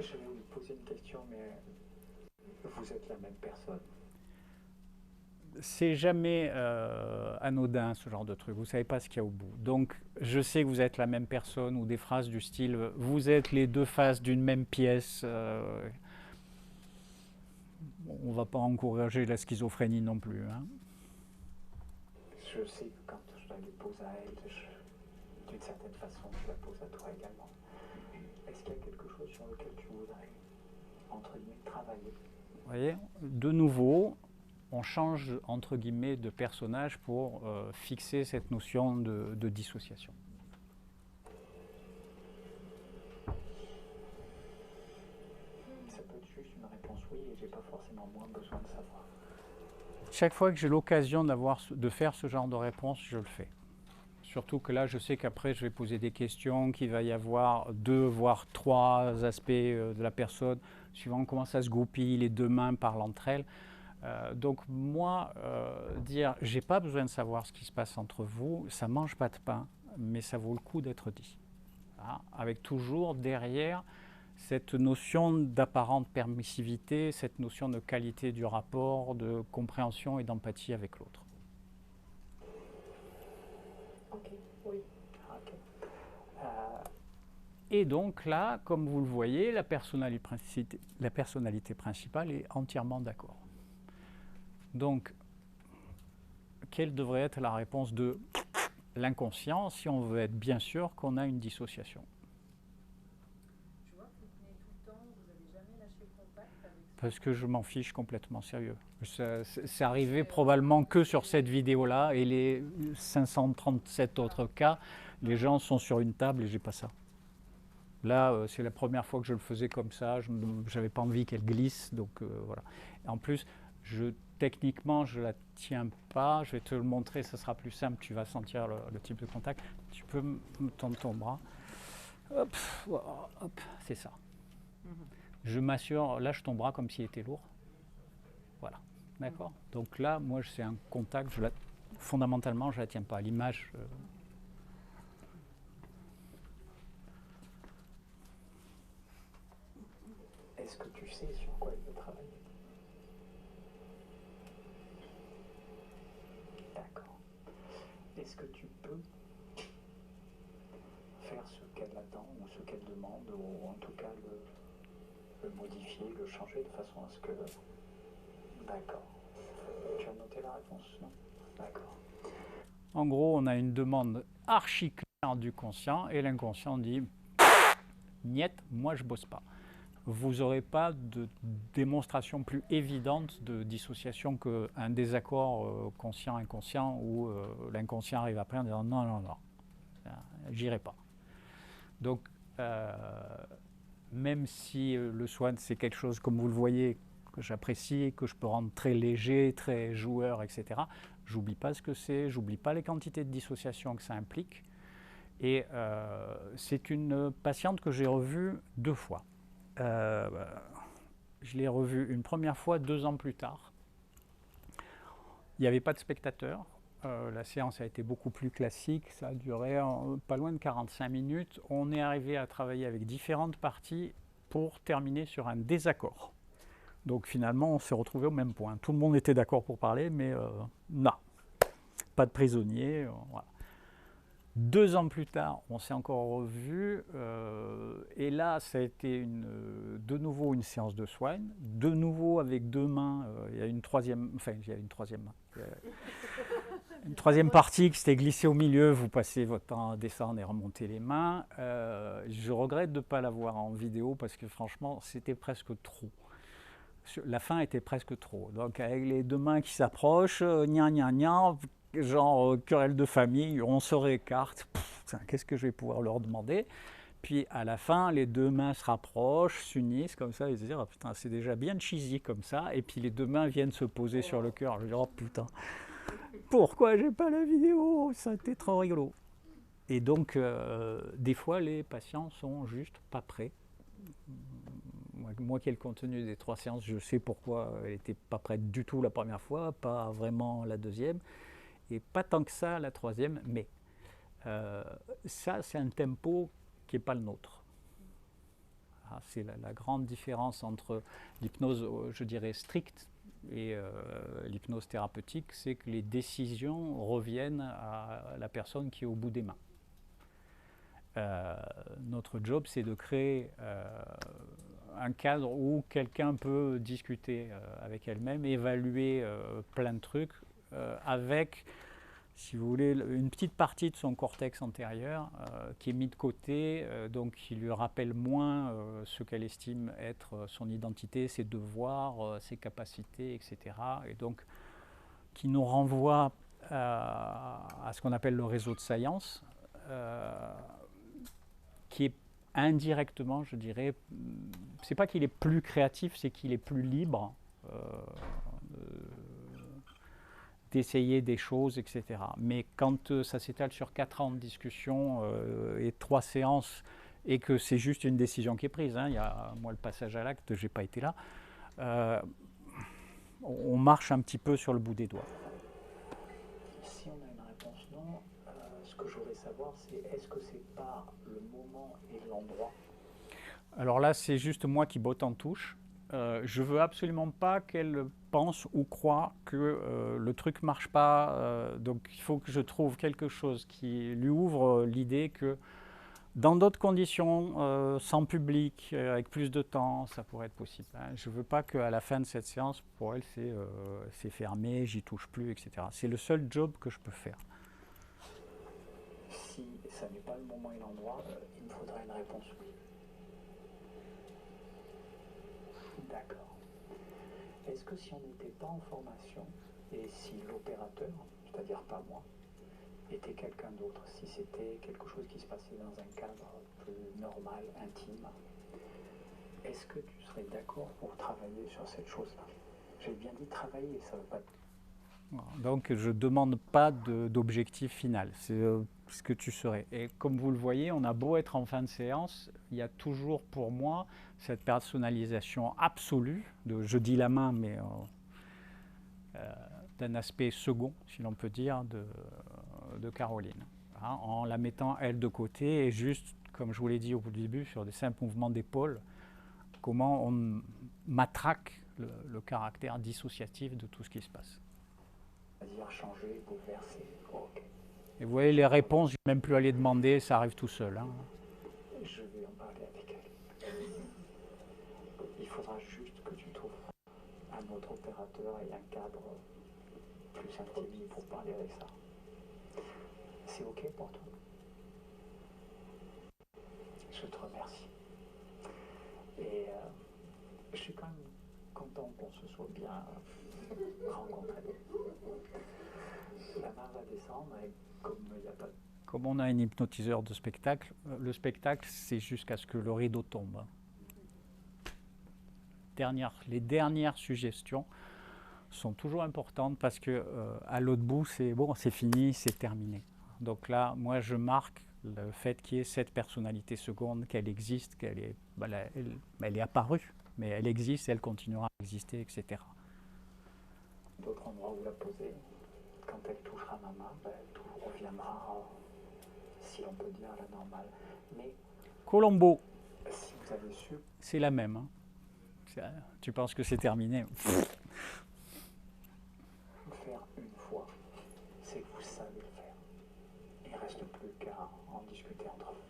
Je vais vous poser une question, mais vous êtes la même personne. C'est jamais anodin ce genre de truc, vous ne savez pas ce qu'il y a au bout. Donc je sais que vous êtes la même personne ou des phrases du style « vous êtes les deux faces d'une même pièce ». On ne va pas encourager la schizophrénie non plus. Hein. Je sais que quand je la pose à elle, d'une certaine façon, je la pose à toi également. Est-ce qu'il y a quelque chose sur lequel tu voudrais, entre guillemets, travailler? Vous voyez, de nouveau, on change entre guillemets de personnage pour fixer cette notion de dissociation. Ça peut être juste une réponse oui et j'ai pas forcément moins besoin de savoir. Chaque fois que j'ai l'occasion de faire ce genre de réponse, je le fais. Surtout que là, je sais qu'après, je vais poser des questions, qu'il va y avoir 2, voire 3 aspects de la personne, suivant comment ça se goupille, les deux mains parlent entre elles. Donc moi, dire « j'ai pas besoin de savoir ce qui se passe entre vous », ça mange pas de pain, mais ça vaut le coup d'être dit. Voilà. Avec toujours derrière cette notion d'apparente permissivité, cette notion de qualité du rapport, de compréhension et d'empathie avec l'autre. Ok, oui. Ok. Et donc là, comme vous le voyez, la personnalité principale est entièrement d'accord. Donc, quelle devrait être la réponse de l'inconscient si on veut être bien sûr qu'on a une dissociation? Je vois que vous tenez tout le temps, vous n'avez jamais lâché le contact avec... Parce que je m'en fiche complètement sérieux. C'est arrivé probablement que sur cette vidéo-là et les 537 autres cas, les gens sont sur une table et j'ai pas ça. Là, c'est la première fois que je le faisais comme ça, je n'avais pas envie qu'elle glisse, donc voilà. Et en plus, techniquement, je ne la tiens pas, je vais te le montrer, ça sera plus simple, tu vas sentir le type de contact. Tu peux me tendre ton bras. Hop, hop, c'est ça. Je m'assure, lâche ton bras comme s'il était lourd. Voilà, d'accord. Donc là, moi, c'est un contact, fondamentalement, je ne la tiens pas. L'image... Est-ce que tu sais sur quoi il veut travailler? D'accord. Est-ce que tu peux faire ce qu'elle attend ou ce qu'elle demande, ou en tout cas le modifier, le changer de façon à ce que... D'accord. Tu as noté la réponse, non? D'accord. En gros, on a une demande archi claire du conscient et l'inconscient dit « Niet, moi je bosse pas ». Vous n'aurez pas de démonstration plus évidente de dissociation qu'un désaccord conscient-inconscient où l'inconscient arrive après en disant « Non, non, non, j'irai pas ». Donc, même si le swan, c'est quelque chose, comme vous le voyez, que j'apprécie, que je peux rendre très léger, très joueur, etc., j'oublie pas ce que c'est, j'oublie pas les quantités de dissociation que ça implique. Et c'est une patiente que j'ai revue 2 fois. Je l'ai revue une première fois 2 ans plus tard. Il n'y avait pas de spectateurs. La séance a été beaucoup plus classique, ça a duré pas loin de 45 minutes. On est arrivé à travailler avec différentes parties pour terminer sur un désaccord. Donc finalement, on s'est retrouvé au même point. Tout le monde était d'accord pour parler, mais non, pas de prisonnier. Voilà. 2 ans plus tard, on s'est encore revus, et là, ça a été de nouveau une séance de soin, de nouveau avec 2 mains. Il y a une troisième, enfin, il y a une troisième main. Une troisième partie qui s'était glissée au milieu, vous passez votre temps à descendre et remonter les mains. Je regrette de ne pas l'avoir en vidéo parce que franchement, c'était presque trop. La fin était presque trop. Donc avec les 2 mains qui s'approchent, gna gna gna, genre querelle de famille, on se réécarte, qu'est-ce que je vais pouvoir leur demander? Puis à la fin, les 2 mains se rapprochent, s'unissent comme ça, et se disent oh, putain, c'est déjà bien cheesy comme ça, et puis les 2 mains viennent se poser sur le cœur. Je dis oh putain, pourquoi j'ai pas la vidéo? Ça a été trop rigolo. Et donc, des fois, les patients sont juste pas prêts. Moi qui ai le contenu des 3 séances, je sais pourquoi elle n'était pas prête du tout la première fois, pas vraiment la deuxième, et pas tant que ça la troisième, mais ça, c'est un tempo qui n'est pas le nôtre. C'est la grande différence entre l'hypnose, je dirais, stricte et l'hypnose thérapeutique, c'est que les décisions reviennent à la personne qui est au bout des mains. Notre job, c'est de créer un cadre où quelqu'un peut discuter avec elle-même, évaluer plein de trucs avec, si vous voulez, une petite partie de son cortex antérieur qui est mis de côté, donc qui lui rappelle moins ce qu'elle estime être son identité, ses devoirs, ses capacités, etc. Et donc qui nous renvoie à ce qu'on appelle le réseau de science, qui est indirectement, je dirais, c'est pas qu'il est plus créatif, c'est qu'il est plus libre d'essayer des choses, etc. Mais quand ça s'étale sur 4 ans de discussion et 3 séances, et que c'est juste une décision qui est prise, il y a, moi, le passage à l'acte, j'ai pas été là, on marche un petit peu sur le bout des doigts. Si on a une réponse non, ce que je voudrais savoir, c'est est-ce que c'est pas le moment et l'endroit? Alors là, c'est juste moi qui botte en touche. Je veux absolument pas qu'elle pense ou croit que le truc marche pas. Donc il faut que je trouve quelque chose qui lui ouvre l'idée que dans d'autres conditions, sans public, avec plus de temps, ça pourrait être possible. Je veux pas qu'à la fin de cette séance, pour elle, c'est fermé, j'y touche plus, etc. C'est le seul job que je peux faire. Si ça n'est pas le moment et l'endroit, il me faudra une réponse oui. D'accord. Est-ce que si on n'était pas en formation, et si l'opérateur, c'est-à-dire pas moi, était quelqu'un d'autre, si c'était quelque chose qui se passait dans un cadre plus normal, intime, est-ce que tu serais d'accord pour travailler sur cette chose-là? J'ai bien dit travailler, ça ne veut pas... Donc je ne demande pas d'objectif final, c'est ce que tu serais. Et comme vous le voyez, on a beau être en fin de séance, il y a toujours pour moi cette personnalisation absolue, je dis la main, mais d'un aspect second, si l'on peut dire, de Caroline. Hein, en la mettant elle de côté et juste, comme je vous l'ai dit au début, sur des simples mouvements d'épaule, comment on matraque le caractère dissociatif de tout ce qui se passe. C'est-à-dire changer, bouleverser. Ok. Et vous voyez, les réponses, je ne vais même plus aller demander, ça arrive tout seul. Hein. Je vais en parler avec elle. Il faudra juste que tu trouves un autre opérateur et un cadre plus intime pour parler avec ça. C'est ok pour toi? Je te remercie. Et je suis quand même content qu'on se soit bien rencontrés. La main va descendre et comme il n'y a pas de... Comme on a un hypnotiseur de spectacle, le spectacle, c'est jusqu'à ce que le rideau tombe. Les dernières suggestions sont toujours importantes parce que à l'autre bout, c'est bon, c'est fini, c'est terminé. Donc là, moi, je marque le fait qu'il y ait cette personnalité seconde, qu'elle existe, elle est apparue, mais elle existe, elle continuera à exister, etc. D'autres endroits où la poser. Quand elle touchera ma main, tout reviendra, si l'on peut dire, à la normale. Mais Colombo, si vous avez su... c'est la même. Hein. Tu penses que c'est terminé? Faire une fois, c'est que vous savez le faire. Il ne reste plus qu'à en discuter entre vous.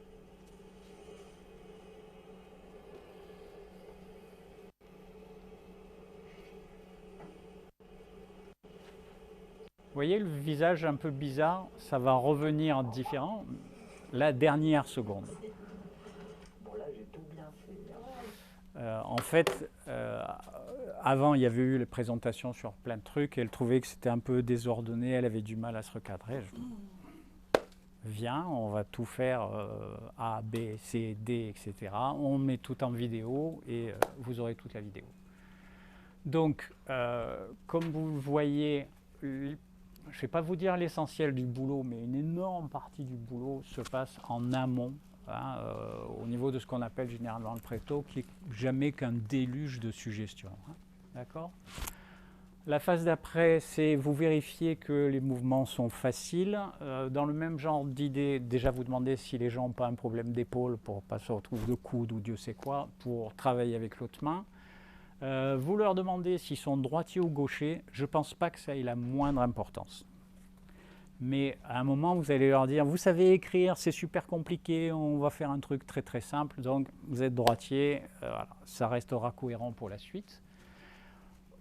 Vous voyez le visage un peu bizarre, ça va revenir différent la dernière seconde. Bon là, j'ai tout bien fait. En fait, avant, il y avait eu les présentations sur plein de trucs et elle trouvait que c'était un peu désordonné, elle avait du mal à se recadrer. Je dis, viens, on va tout faire A, B, C, D, etc. On met tout en vidéo et vous aurez toute la vidéo. Donc, comme vous voyez, je ne vais pas vous dire l'essentiel du boulot, mais une énorme partie du boulot se passe en amont, hein, au niveau de ce qu'on appelle généralement le préto, qui n'est jamais qu'un déluge de suggestions. Hein, d'accord ? La phase d'après, c'est vous vérifiez que les mouvements sont faciles. Dans le même genre d'idée, déjà vous demandez si les gens n'ont pas un problème d'épaule pour ne pas se retrouver de coude ou Dieu sait quoi, pour travailler avec l'autre main. Vous leur demandez s'ils sont droitiers ou gauchers. Je ne pense pas que ça ait la moindre importance. Mais à un moment, vous allez leur dire, vous savez écrire, c'est super compliqué, on va faire un truc très très simple. Donc vous êtes droitier, voilà, ça restera cohérent pour la suite.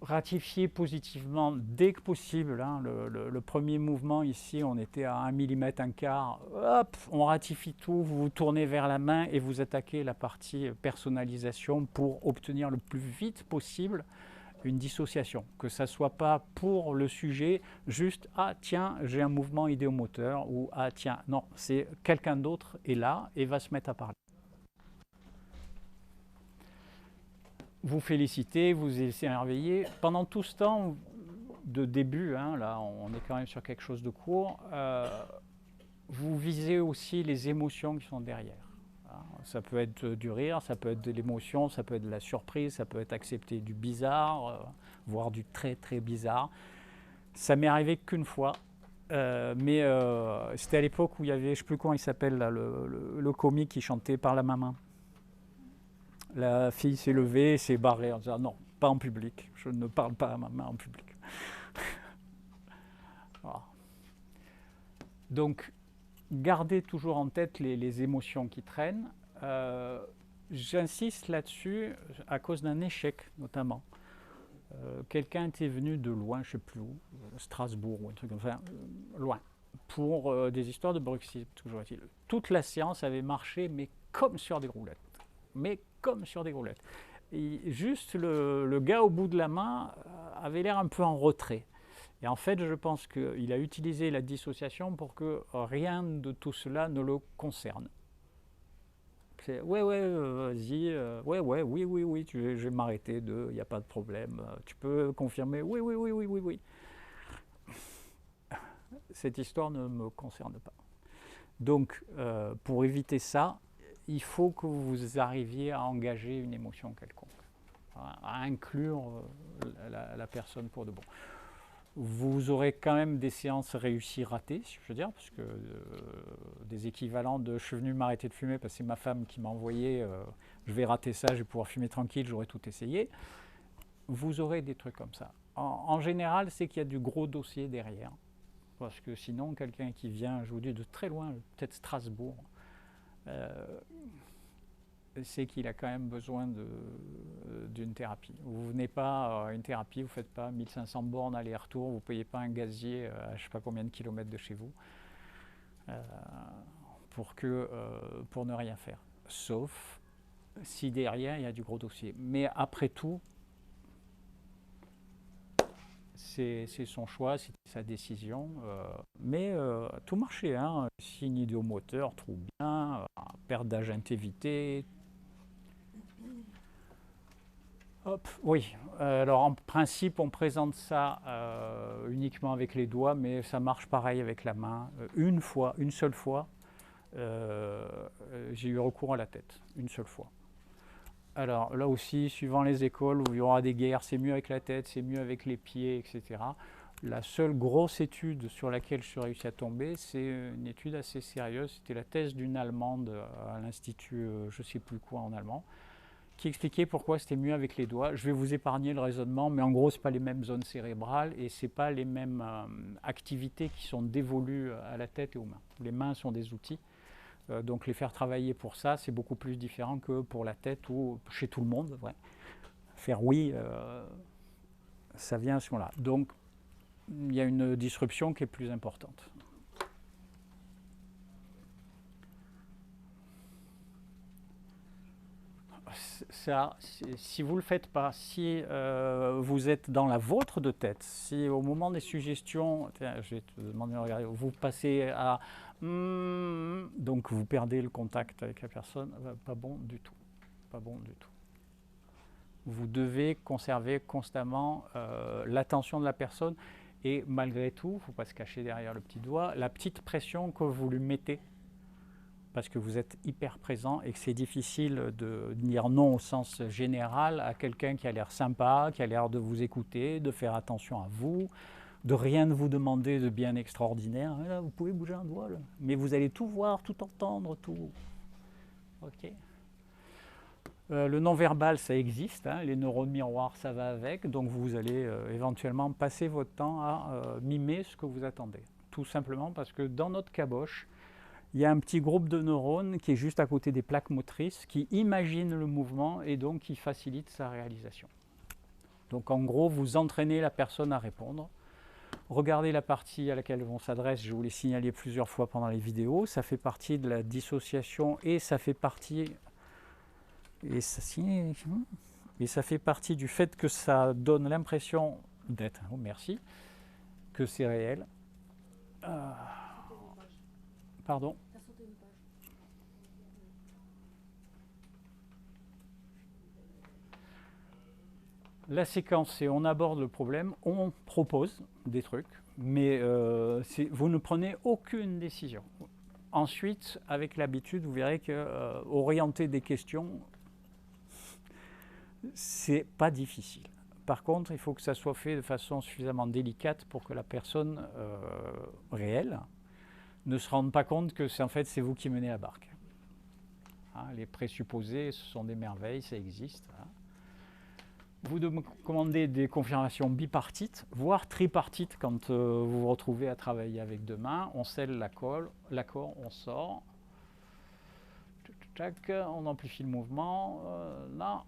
Ratifier positivement dès que possible. Hein, le premier mouvement ici, on était à 1 mm, un quart. Hop, on ratifie tout, vous vous tournez vers la main et vous attaquez la partie personnalisation pour obtenir le plus vite possible une dissociation. Que ça ne soit pas pour le sujet, juste « Ah tiens, j'ai un mouvement idéomoteur » ou « Ah tiens, non, c'est quelqu'un d'autre est là et va se mettre à parler ». Vous félicitez, vous émerveillez. Pendant tout ce temps de début, hein, là on est quand même sur quelque chose de court, vous visez aussi les émotions qui sont derrière. Hein. Ça peut être du rire, ça peut être de l'émotion, ça peut être de la surprise, ça peut être accepter du bizarre, voire du très très bizarre. Ça m'est arrivé qu'une fois, mais c'était à l'époque où il y avait, je ne sais plus comment il s'appelle, là, le comique qui chantait par la main. La fille s'est levée, s'est barrée en disant non, pas en public, je ne parle pas à ma main en public. Voilà. Donc, gardez toujours en tête les émotions qui traînent. J'insiste là-dessus à cause d'un échec notamment. Quelqu'un était venu de loin, je ne sais plus où, Strasbourg ou un truc comme ça, loin, pour des histoires de bruxisme, toujours est-il. Toute la séance avait marché, mais comme sur des roulettes. Mais comme sur des roulettes. Et juste le gars au bout de la main avait l'air un peu en retrait. Et en fait, je pense qu'il a utilisé la dissociation pour que rien de tout cela ne le concerne. C'est ouais, vas-y, oui, je vais m'arrêter il n'y a pas de problème. Tu peux confirmer, oui. Cette histoire ne me concerne pas. Donc, pour éviter ça, il faut que vous arriviez à engager une émotion quelconque, à inclure la personne pour de bon. Vous aurez quand même des séances réussies ratées, si je veux dire, parce que des équivalents de je suis venu m'arrêter de fumer parce que c'est ma femme qui m'a envoyé, je vais rater ça, je vais pouvoir fumer tranquille, j'aurai tout essayé. Vous aurez des trucs comme ça. En général, c'est qu'il y a du gros dossier derrière. Parce que sinon, quelqu'un qui vient, je vous dis, de très loin, peut-être Strasbourg, c'est qu'il a quand même besoin d'une thérapie. Vous venez pas à une thérapie, vous ne faites pas 1500 bornes aller-retour, vous ne payez pas un gazier à je ne sais pas combien de kilomètres de chez vous pour ne rien faire. Sauf si derrière, il y a du gros dossier. Mais après tout, c'est son choix, c'est sa décision. Mais tout marchait, hein. Signe idiomoteur, trou bien, perte d'agentivité. Hop, oui. Alors en principe, on présente ça uniquement avec les doigts, mais ça marche pareil avec la main. Une seule fois, j'ai eu recours à la tête, une seule fois. Alors là aussi, suivant les écoles où il y aura des guerres, c'est mieux avec la tête, c'est mieux avec les pieds, etc. La seule grosse étude sur laquelle je suis réussi à tomber, c'est une étude assez sérieuse. C'était la thèse d'une Allemande à l'Institut, je ne sais plus quoi en allemand, qui expliquait pourquoi c'était mieux avec les doigts. Je vais vous épargner le raisonnement, mais en gros, ce n'est pas les mêmes zones cérébrales et ce n'est pas les mêmes activités qui sont dévolues à la tête et aux mains. Les mains sont des outils. Donc les faire travailler pour ça, c'est beaucoup plus différent que pour la tête ou chez tout le monde. Ouais. Faire oui, ça vient à ce moment-là. Donc il y a une disruption qui est plus importante. Ça, si vous ne le faites pas, si vous êtes dans la vôtre de tête, si au moment des suggestions, je vais te demander de regarder, vous passez à donc vous perdez le contact avec la personne, pas bon du tout. Pas bon du tout. Vous devez conserver constamment l'attention de la personne et malgré tout, il ne faut pas se cacher derrière le petit doigt, la petite pression que vous lui mettez parce que vous êtes hyper présent et que c'est difficile de dire non au sens général à quelqu'un qui a l'air sympa, qui a l'air de vous écouter, de faire attention à vous, de rien vous demander de bien extraordinaire. Là, vous pouvez bouger un doigt, là. Mais vous allez tout voir, tout entendre, tout. Ok. Le non-verbal, ça existe, hein. Les neurones miroirs, ça va avec. Donc vous allez éventuellement passer votre temps à mimer ce que vous attendez. Tout simplement parce que dans notre caboche, il y a un petit groupe de neurones qui est juste à côté des plaques motrices qui imaginent le mouvement et donc qui facilite sa réalisation. Donc en gros, vous entraînez la personne à répondre. Regardez la partie à laquelle on s'adresse, je vous l'ai signalé plusieurs fois pendant les vidéos, ça fait partie de la dissociation et ça fait partie, et ça fait partie du fait que ça donne l'impression d'être, oh merci, que c'est réel. Pardon ? La séquence, c'est on aborde le problème, on propose des trucs, mais vous ne prenez aucune décision. Ensuite, avec l'habitude, vous verrez que orienter des questions, c'est pas difficile. Par contre, il faut que ça soit fait de façon suffisamment délicate pour que la personne réelle ne se rende pas compte que en fait c'est vous qui menez la barque. Hein, les présupposés, ce sont des merveilles, ça existe. Hein. Vous commandez des confirmations bipartites, voire tripartites quand vous vous retrouvez à travailler avec deux mains. On scelle l'accord, on sort. On amplifie le mouvement. Là,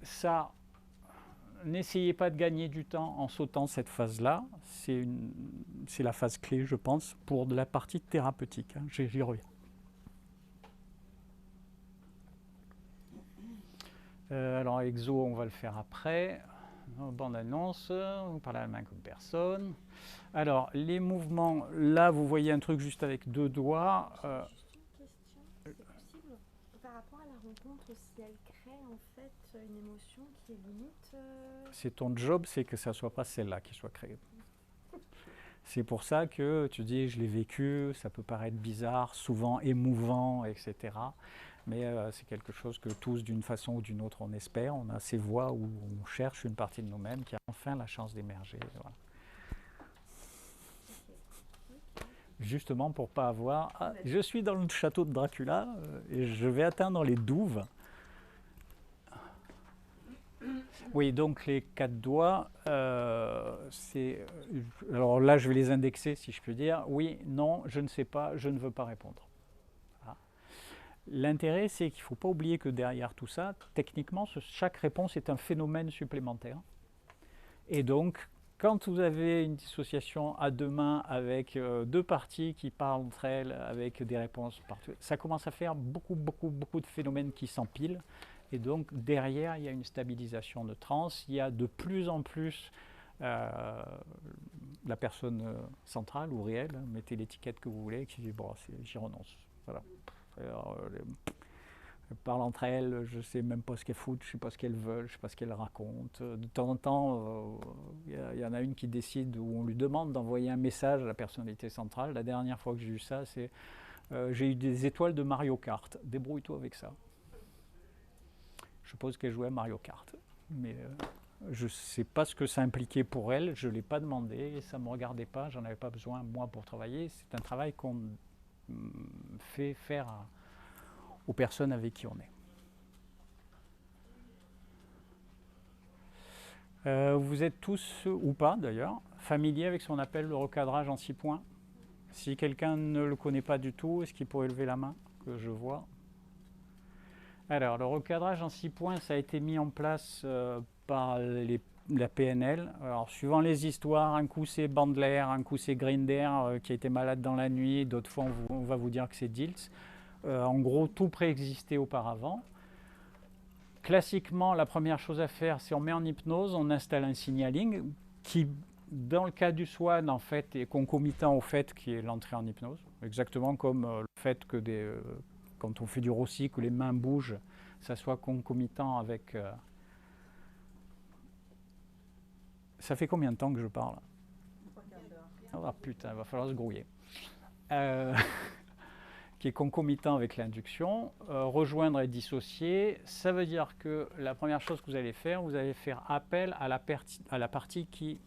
ça, n'essayez pas de gagner du temps en sautant cette phase-là. C'est la phase clé, je pense, pour de la partie thérapeutique. Hein. J'y reviens. Alors, exo, on va le faire après. Bande annonce, vous parlez à la main comme personne. Alors, les mouvements, là, vous voyez un truc juste avec deux doigts. Juste une question, c'est possible par rapport à la rencontre, si elle crée en fait une émotion qui est limite. C'est ton job, c'est que ça ne soit pas celle-là qui soit créée. C'est pour ça que tu dis, je l'ai vécu, ça peut paraître bizarre, souvent émouvant, etc. Mais c'est quelque chose que tous, d'une façon ou d'une autre, on espère. On a ces voies où on cherche une partie de nous-mêmes qui a enfin la chance d'émerger. Voilà. justement pour pas avoir « Ah, je suis dans le château de Dracula et je vais atteindre les douves ». Oui, donc les 4 doigts, c'est... Alors là, je vais les indexer, si je peux dire. Oui, non, je ne sais pas, je ne veux pas répondre. Voilà. L'intérêt, c'est qu'il ne faut pas oublier que derrière tout ça, techniquement, chaque réponse est un phénomène supplémentaire. Et donc, quand vous avez une dissociation à deux mains avec deux parties qui parlent entre elles, avec des réponses partout, ça commence à faire beaucoup de phénomènes qui s'empilent. Et donc, derrière, il y a une stabilisation de transe. Il y a de plus en plus la personne centrale ou réelle, mettez l'étiquette que vous voulez, qui dit bon, j'y renonce. Voilà. Alors, elles parlent entre elles, je ne sais même pas ce qu'elles foutent, je ne sais pas ce qu'elles veulent, je ne sais pas ce qu'elles racontent. De temps en temps, il y en a une qui décide, où on lui demande d'envoyer un message à la personnalité centrale. La dernière fois que j'ai eu ça, c'est j'ai eu des étoiles de Mario Kart, débrouille-toi avec ça. Je suppose qu'elle jouait à Mario Kart, mais je ne sais pas ce que ça impliquait pour elle, je ne l'ai pas demandé, ça ne me regardait pas, j'en avais pas besoin moi pour travailler. C'est un travail qu'on fait faire aux personnes avec qui on est. Vous êtes tous, ou pas d'ailleurs, familiers avec ce qu'on appelle le recadrage en 6 points. Si quelqu'un ne le connaît pas du tout, est-ce qu'il pourrait lever la main, que je vois? Alors, le recadrage en 6 points, ça a été mis en place par la PNL. Alors, suivant les histoires, un coup c'est Bandler, un coup c'est Grinder qui a été malade dans la nuit, d'autres fois on va vous dire que c'est Dilts. En gros, tout préexistait auparavant. Classiquement, la première chose à faire, c'est on met en hypnose, on installe un signaling qui, dans le cas du Swan, en fait, est concomitant au fait qu'il y ait l'entrée en hypnose. Exactement comme le fait que quand on fait du Rossi, que les mains bougent, ça soit concomitant avec... Ça fait combien de temps que je parle? Ah putain, il va falloir se grouiller. Qui est concomitant avec l'induction. Rejoindre et dissocier, ça veut dire que la première chose que vous allez faire appel à la partie qui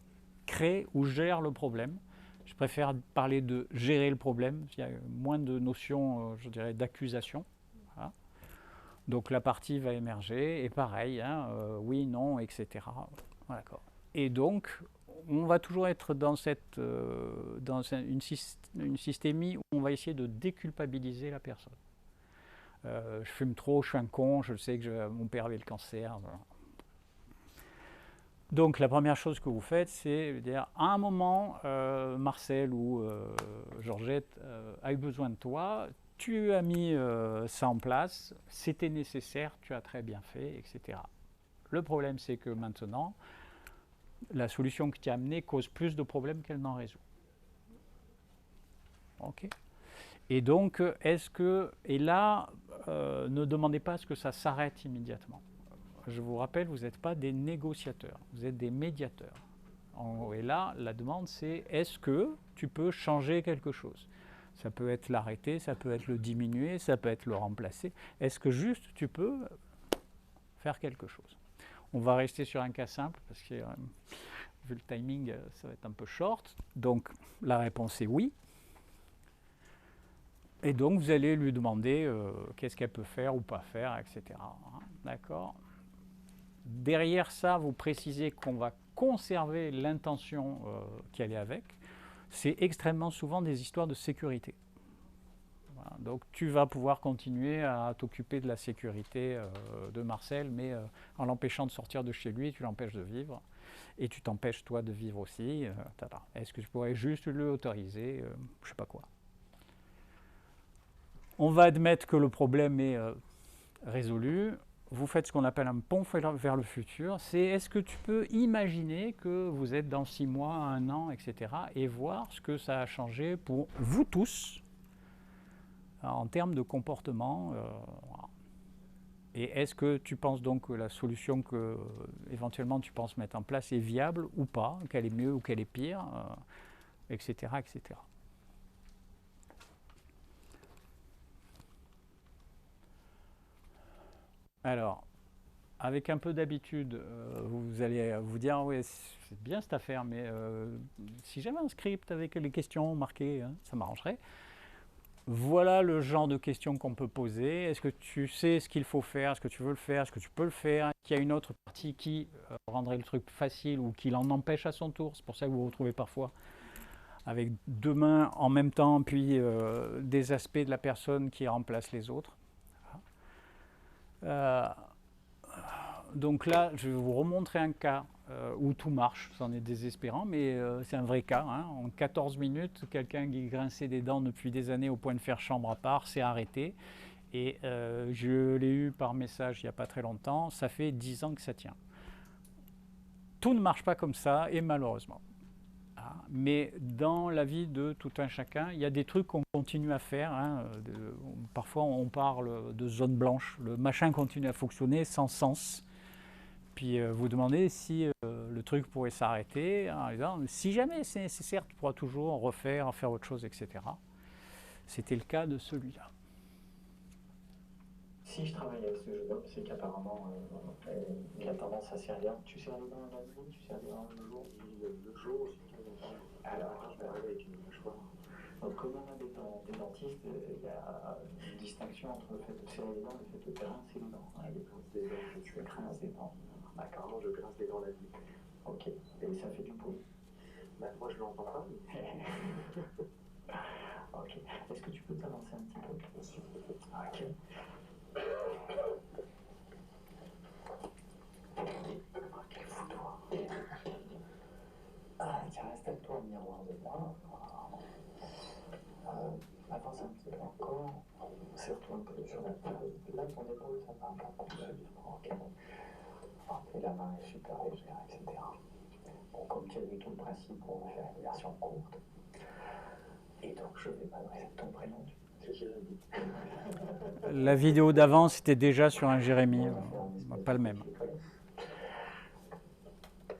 crée ou gère le problème. Je préfère parler de gérer le problème, il y a moins de notions, je dirais, d'accusation. Voilà. Donc la partie va émerger, et pareil, oui, non, etc. Voilà, d'accord. Et donc, on va toujours être dans une systémie où on va essayer de déculpabiliser la personne. Je fume trop, je suis un con, je sais que mon père avait le cancer. Voilà. Donc la première chose que vous faites, c'est dire à un moment, Marcel ou Georgette a eu besoin de toi, tu as mis ça en place, c'était nécessaire, tu as très bien fait, etc. Le problème, c'est que maintenant, la solution que tu as amenée cause plus de problèmes qu'elle n'en résout. Ok. Et donc, et là, ne demandez pas à ce que ça s'arrête immédiatement. Je vous rappelle, vous n'êtes pas des négociateurs, vous êtes des médiateurs. Et là, la demande, c'est est-ce que tu peux changer quelque chose? Ça peut être l'arrêter, ça peut être le diminuer, ça peut être le remplacer. Est-ce que juste tu peux faire quelque chose? On va rester sur un cas simple parce que vu le timing, ça va être un peu short. Donc la réponse est oui. Et donc vous allez lui demander qu'est-ce qu'elle peut faire ou pas faire, etc. D'accord? Derrière ça, vous précisez qu'on va conserver l'intention qui allait avec. C'est extrêmement souvent des histoires de sécurité. Voilà. Donc tu vas pouvoir continuer à t'occuper de la sécurité de Marcel, mais en l'empêchant de sortir de chez lui, tu l'empêches de vivre. Et tu t'empêches toi de vivre aussi. Est-ce que je pourrais juste le autoriser je ne sais pas quoi. On va admettre que le problème est résolu. Vous faites ce qu'on appelle un pont vers le futur. C'est est-ce que tu peux imaginer que vous êtes dans 6 mois, 1 an, etc. et voir ce que ça a changé pour vous tous en termes de comportement. Et est-ce que tu penses donc que la solution que éventuellement tu penses mettre en place est viable ou pas, qu'elle est mieux ou qu'elle est pire, etc., etc. Alors, avec un peu d'habitude, vous allez vous dire, oui, c'est bien cette affaire, mais si j'avais un script avec les questions marquées, hein, ça m'arrangerait. Voilà le genre de questions qu'on peut poser. Est-ce que tu sais ce qu'il faut faire? Est-ce que tu veux le faire? Est-ce que tu peux le faire? Est-ce qu'il y a une autre partie qui rendrait le truc facile ou qui l'en empêche à son tour? C'est pour ça que vous vous retrouvez parfois avec deux mains en même temps, puis des aspects de la personne qui remplacent les autres. Donc là, je vais vous remontrer un cas où tout marche, c'en est désespérant, mais c'est un vrai cas. Hein. En 14 minutes, quelqu'un qui grinçait des dents depuis des années au point de faire chambre à part s'est arrêté. Et je l'ai eu par message il n'y a pas très longtemps, ça fait 10 ans que ça tient. Tout ne marche pas comme ça, et malheureusement. Mais dans la vie de tout un chacun, il y a des trucs qu'on continue à faire. Hein. Parfois, on parle de zone blanche. Le machin continue à fonctionner sans sens. Puis vous demandez si le truc pourrait s'arrêter en disant si jamais c'est nécessaire, tu pourras toujours refaire, faire autre chose, etc. C'était le cas de celui-là. Si je travaille avec ce jeune homme, c'est qu'apparemment, il a tendance à servir. Tu sers les dents la nuit, tu sers les dents le jour. Le jour aussi. Alors, je vais arriver avec une mâchoire. Donc, comme on a des dentistes, il y a une distinction entre le fait de serrer les dents et le fait de grincer les dents. Tu grinces des dents. D'accord, je grince des dents la nuit. Ok, et ça fait du bruit. Ben, moi, je l'entends pas. Mais... ok, est-ce que tu peux t'avancer un petit peu? Ok. Ok, fous-toi. Tiens, installe-toi au miroir de moi. Avance un petit peu encore. Serre-toi un peu sur la table. Là, ton épaule, ça va un peu plus. Ok. Et la main est super légère, etc. Bon, comme tu as vu tout le principe, on va faire une version courte. Et donc, je vais m'adresser à ton prénom. C'est Jérémy. La vidéo d'avant, c'était déjà sur un Jérémy, pas le même.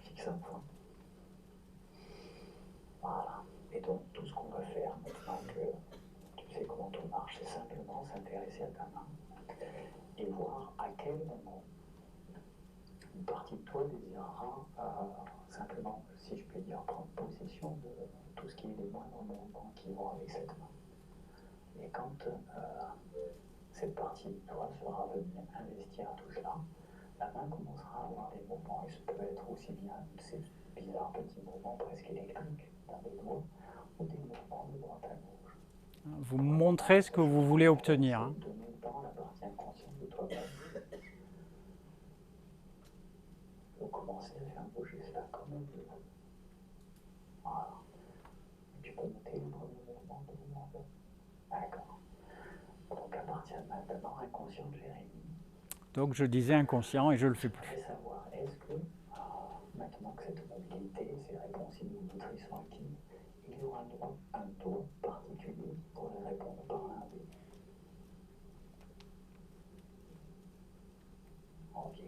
Fixe un point. Voilà. Et donc, tout ce qu'on va faire maintenant que tu sais comment tout marche, c'est simplement s'intéresser à ta main et voir à quel moment une partie de toi désirera simplement, si je puis dire, prendre possession de tout ce qui est les moindres mouvements qui vont avec cette main. Et quand cette partie de toi sera venue investir tout cela, la main commencera à avoir des mouvements, et ce peut être aussi bien ces bizarres petits mouvements presque électriques dans les doigts, ou des mouvements de droite à gauche. Vous montrez ce que vous voulez obtenir. Hein. Donner dans la partie inconsciente de toi-même. Vous commencez à faire bouger cela comme un peu. Voilà. Et tu peux noter le premier mouvement de vous. D'accord. Donc à partir de maintenant, inconscient de Jérémy. Donc je disais inconscient et je ne le fais plus. Je voudrais savoir, est-ce que maintenant que cette mobilité, ces réponses immotrices sont acquises, il y aura droit à un tour particulier pour les répondre par l'un des. Ok.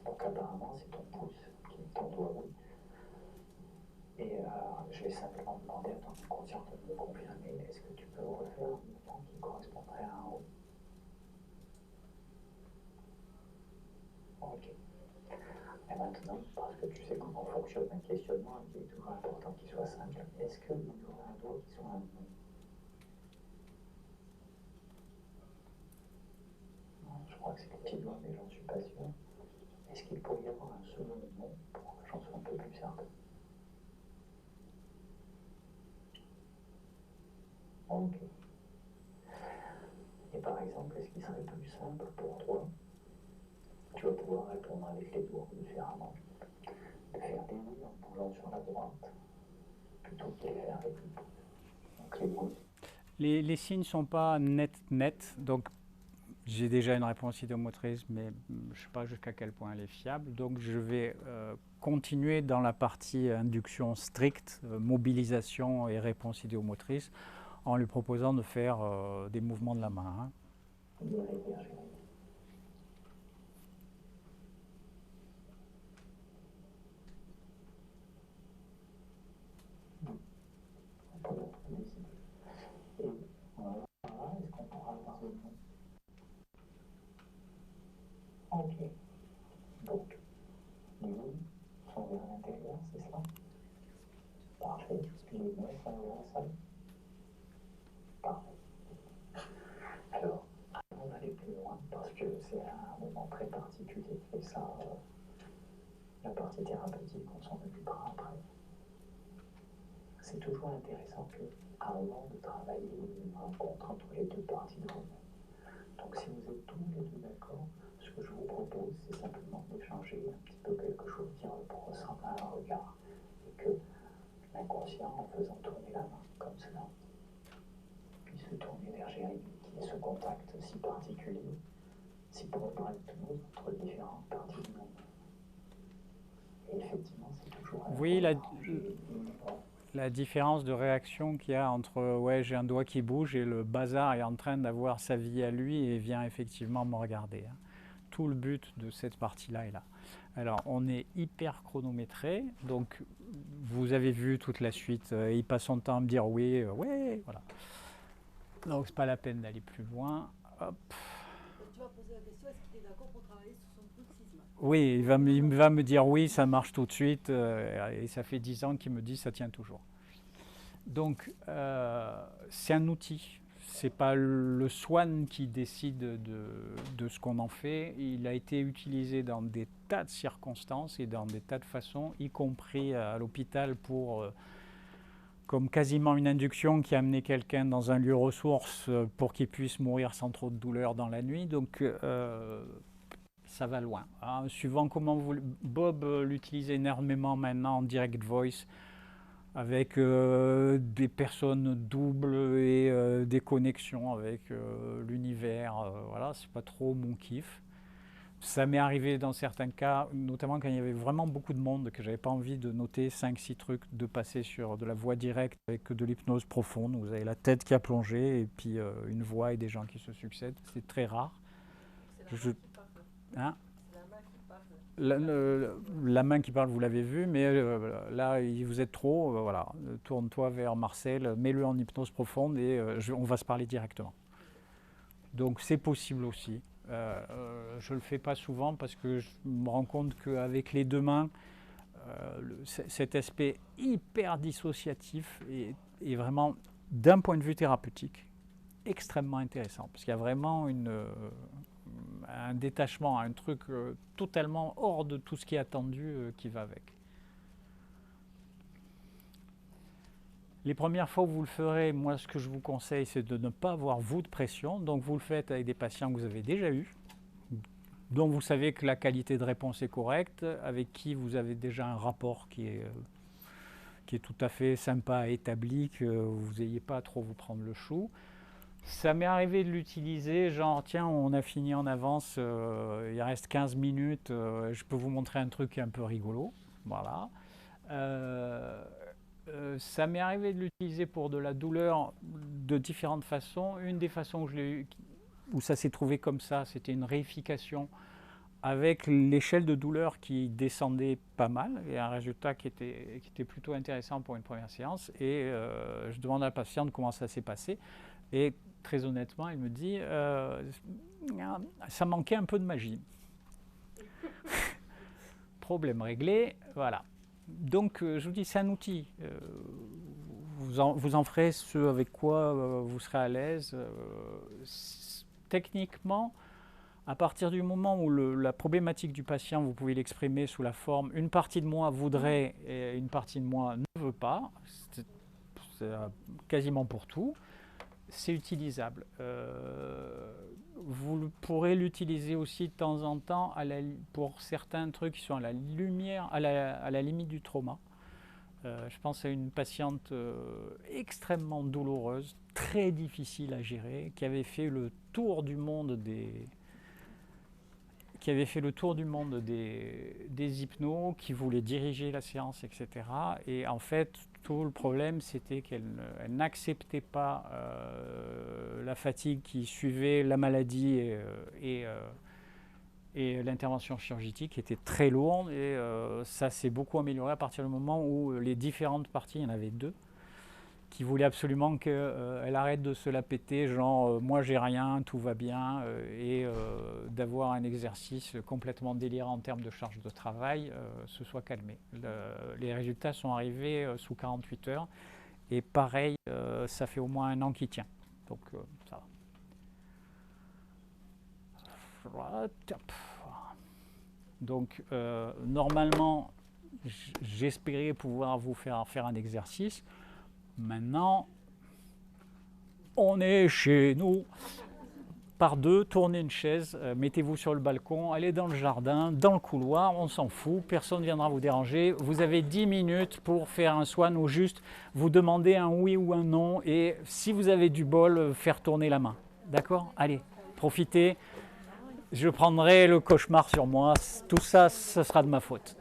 Donc apparemment, c'est ton pouce qui est ton doigt, oui. Et je vais simplement demander à ton inconscient de me confirmer, est-ce que tu peux refaire un mouvement qui correspondrait à un haut? Ok. Et maintenant, parce que tu sais comment fonctionne un questionnement, il est toujours important qu'il soit simple. Est-ce qu'il y aura un doigt qui soit un non? Je crois que c'est le petit doigt, mais j'en suis pas sûr. Est-ce qu'il pourrait y avoir un second non pour que j'en sois un peu plus certain? Ok. Et par exemple, est-ce qu'il serait plus simple pour toi, tu vas pouvoir répondre avec les doigts différemment, de faire des oui en bougeant sur la droite, plutôt que de les faire avec le pouce. Donc les pouces. Les signes ne sont pas net, donc j'ai déjà une réponse idéomotrice, mais je ne sais pas jusqu'à quel point elle est fiable. Donc je vais continuer dans la partie induction stricte, mobilisation et réponse idéomotrice, en lui proposant de faire des mouvements de la main. Hein. Et voilà, est-ce qu'on pourra avoir le nom? Ok. c'est un moment très particulier. Et ça, la partie thérapeutique, on s'en occupera après. C'est toujours intéressant que, avant de travailler une rencontre entre les deux parties de vous-même. Donc si vous êtes tous les deux d'accord, ce que je vous propose, c'est simplement d'échanger un petit peu quelque chose qui ressemble à un regard. Et que l'inconscient, en faisant tourner la main comme cela, puisse se tourner vers Jérémy, qui est ce contact si particulier, si propre à l'hypnose entre les différentes parties du monde. Et effectivement, c'est toujours un Oui, la différence de réaction qu'il y a entre ouais, j'ai un doigt qui bouge et le bazar est en train d'avoir sa vie à lui et vient effectivement me regarder. Hein. Tout le but de cette partie-là est là. Alors, on est hyper chronométré, donc vous avez vu toute la suite. Il passe son temps à me dire oui, ouais, voilà. Donc, c'est pas la peine d'aller plus loin. Hop. Tu vas poser la question, est-ce qu'il est d'accord pour travailler sur son bruxisme? Oui, il va me dire oui, ça marche tout de suite, et ça fait 10 ans qu'il me dit ça tient toujours. Donc, c'est un outil. C'est pas le Swan qui décide de ce qu'on en fait. Il a été utilisé dans des tas de circonstances et dans des tas de façons, y compris à l'hôpital pour comme quasiment une induction qui a amené quelqu'un dans un lieu ressource pour qu'il puisse mourir sans trop de douleur dans la nuit. Donc, ça va loin. Hein. Suivant comment Bob l'utilise énormément maintenant en direct voice, avec des personnes doubles et des connexions avec l'univers. Voilà, c'est pas trop mon kiff. Ça m'est arrivé dans certains cas, notamment quand il y avait vraiment beaucoup de monde, que j'avais pas envie de noter 5-6 trucs, de passer sur de la voix directe avec de l'hypnose profonde. Vous avez la tête qui a plongé et puis une voix et des gens qui se succèdent. C'est très rare. C'est la main qui parle. La main qui parle, vous l'avez vu, mais là, vous êtes trop. Voilà, tourne-toi vers Marcel, mets-le en hypnose profonde et on va se parler directement. Donc c'est possible aussi. Je ne le fais pas souvent parce que je me rends compte qu'avec les deux mains, cet aspect hyper dissociatif est vraiment, d'un point de vue thérapeutique, extrêmement intéressant. Parce qu'il y a vraiment un détachement, un truc totalement hors de tout ce qui est attendu qui va avec. Les premières fois où vous le ferez, moi ce que je vous conseille c'est de ne pas avoir vous de pression. Donc vous le faites avec des patients que vous avez déjà eus, dont vous savez que la qualité de réponse est correcte, avec qui vous avez déjà un rapport qui est tout à fait sympa, établi, que vous n'ayez pas à trop vous prendre le chou. Ça m'est arrivé de l'utiliser, genre tiens on a fini en avance, il reste 15 minutes, je peux vous montrer un truc un peu rigolo. Voilà. Ça m'est arrivé de l'utiliser pour de la douleur de différentes façons. Une des façons où ça s'est trouvé comme ça, c'était une réification avec l'échelle de douleur qui descendait pas mal et un résultat qui était plutôt intéressant pour une première séance. Et je demande à la patiente comment ça s'est passé. Et très honnêtement, elle me dit ça manquait un peu de magie. Problème réglé, voilà. Donc, je vous dis, c'est un outil. Vous en ferez ce avec quoi vous serez à l'aise. Techniquement, à partir du moment où la problématique du patient, vous pouvez l'exprimer sous la forme une partie de moi voudrait et une partie de moi ne veut pas, c'est quasiment pour tout, c'est utilisable. Vous pourrez l'utiliser aussi de temps en temps pour certains trucs qui sont à la limite du trauma. Je pense à une patiente extrêmement douloureuse, très difficile à gérer, qui avait fait le tour du monde des hypnos, qui voulait diriger la séance, etc. Et en fait, tout le problème, c'était qu'elle n'acceptait pas la fatigue qui suivait la maladie et l'intervention chirurgicale qui était très lourde. Et ça s'est beaucoup amélioré à partir du moment où les différentes parties, il y en avait deux, qui voulaient absolument qu'elle arrête de se la péter, genre moi j'ai rien, tout va bien, et d'avoir un exercice complètement délirant en termes de charge de travail, se soit calmé. Les résultats sont arrivés sous 48 heures, et pareil, ça fait au moins 1 an qu'il tient. Donc ça droite. Hop. Donc, normalement, j'espérais pouvoir vous faire un exercice. Maintenant, on est chez nous. Par deux, tournez une chaise, mettez-vous sur le balcon, allez dans le jardin, dans le couloir, on s'en fout, personne ne viendra vous déranger. Vous avez 10 minutes pour faire un swan ou juste vous demander un oui ou un non et si vous avez du bol, faire tourner la main. D'accord? Allez, profitez. Je prendrai le cauchemar sur moi. Tout ça, ce sera de ma faute.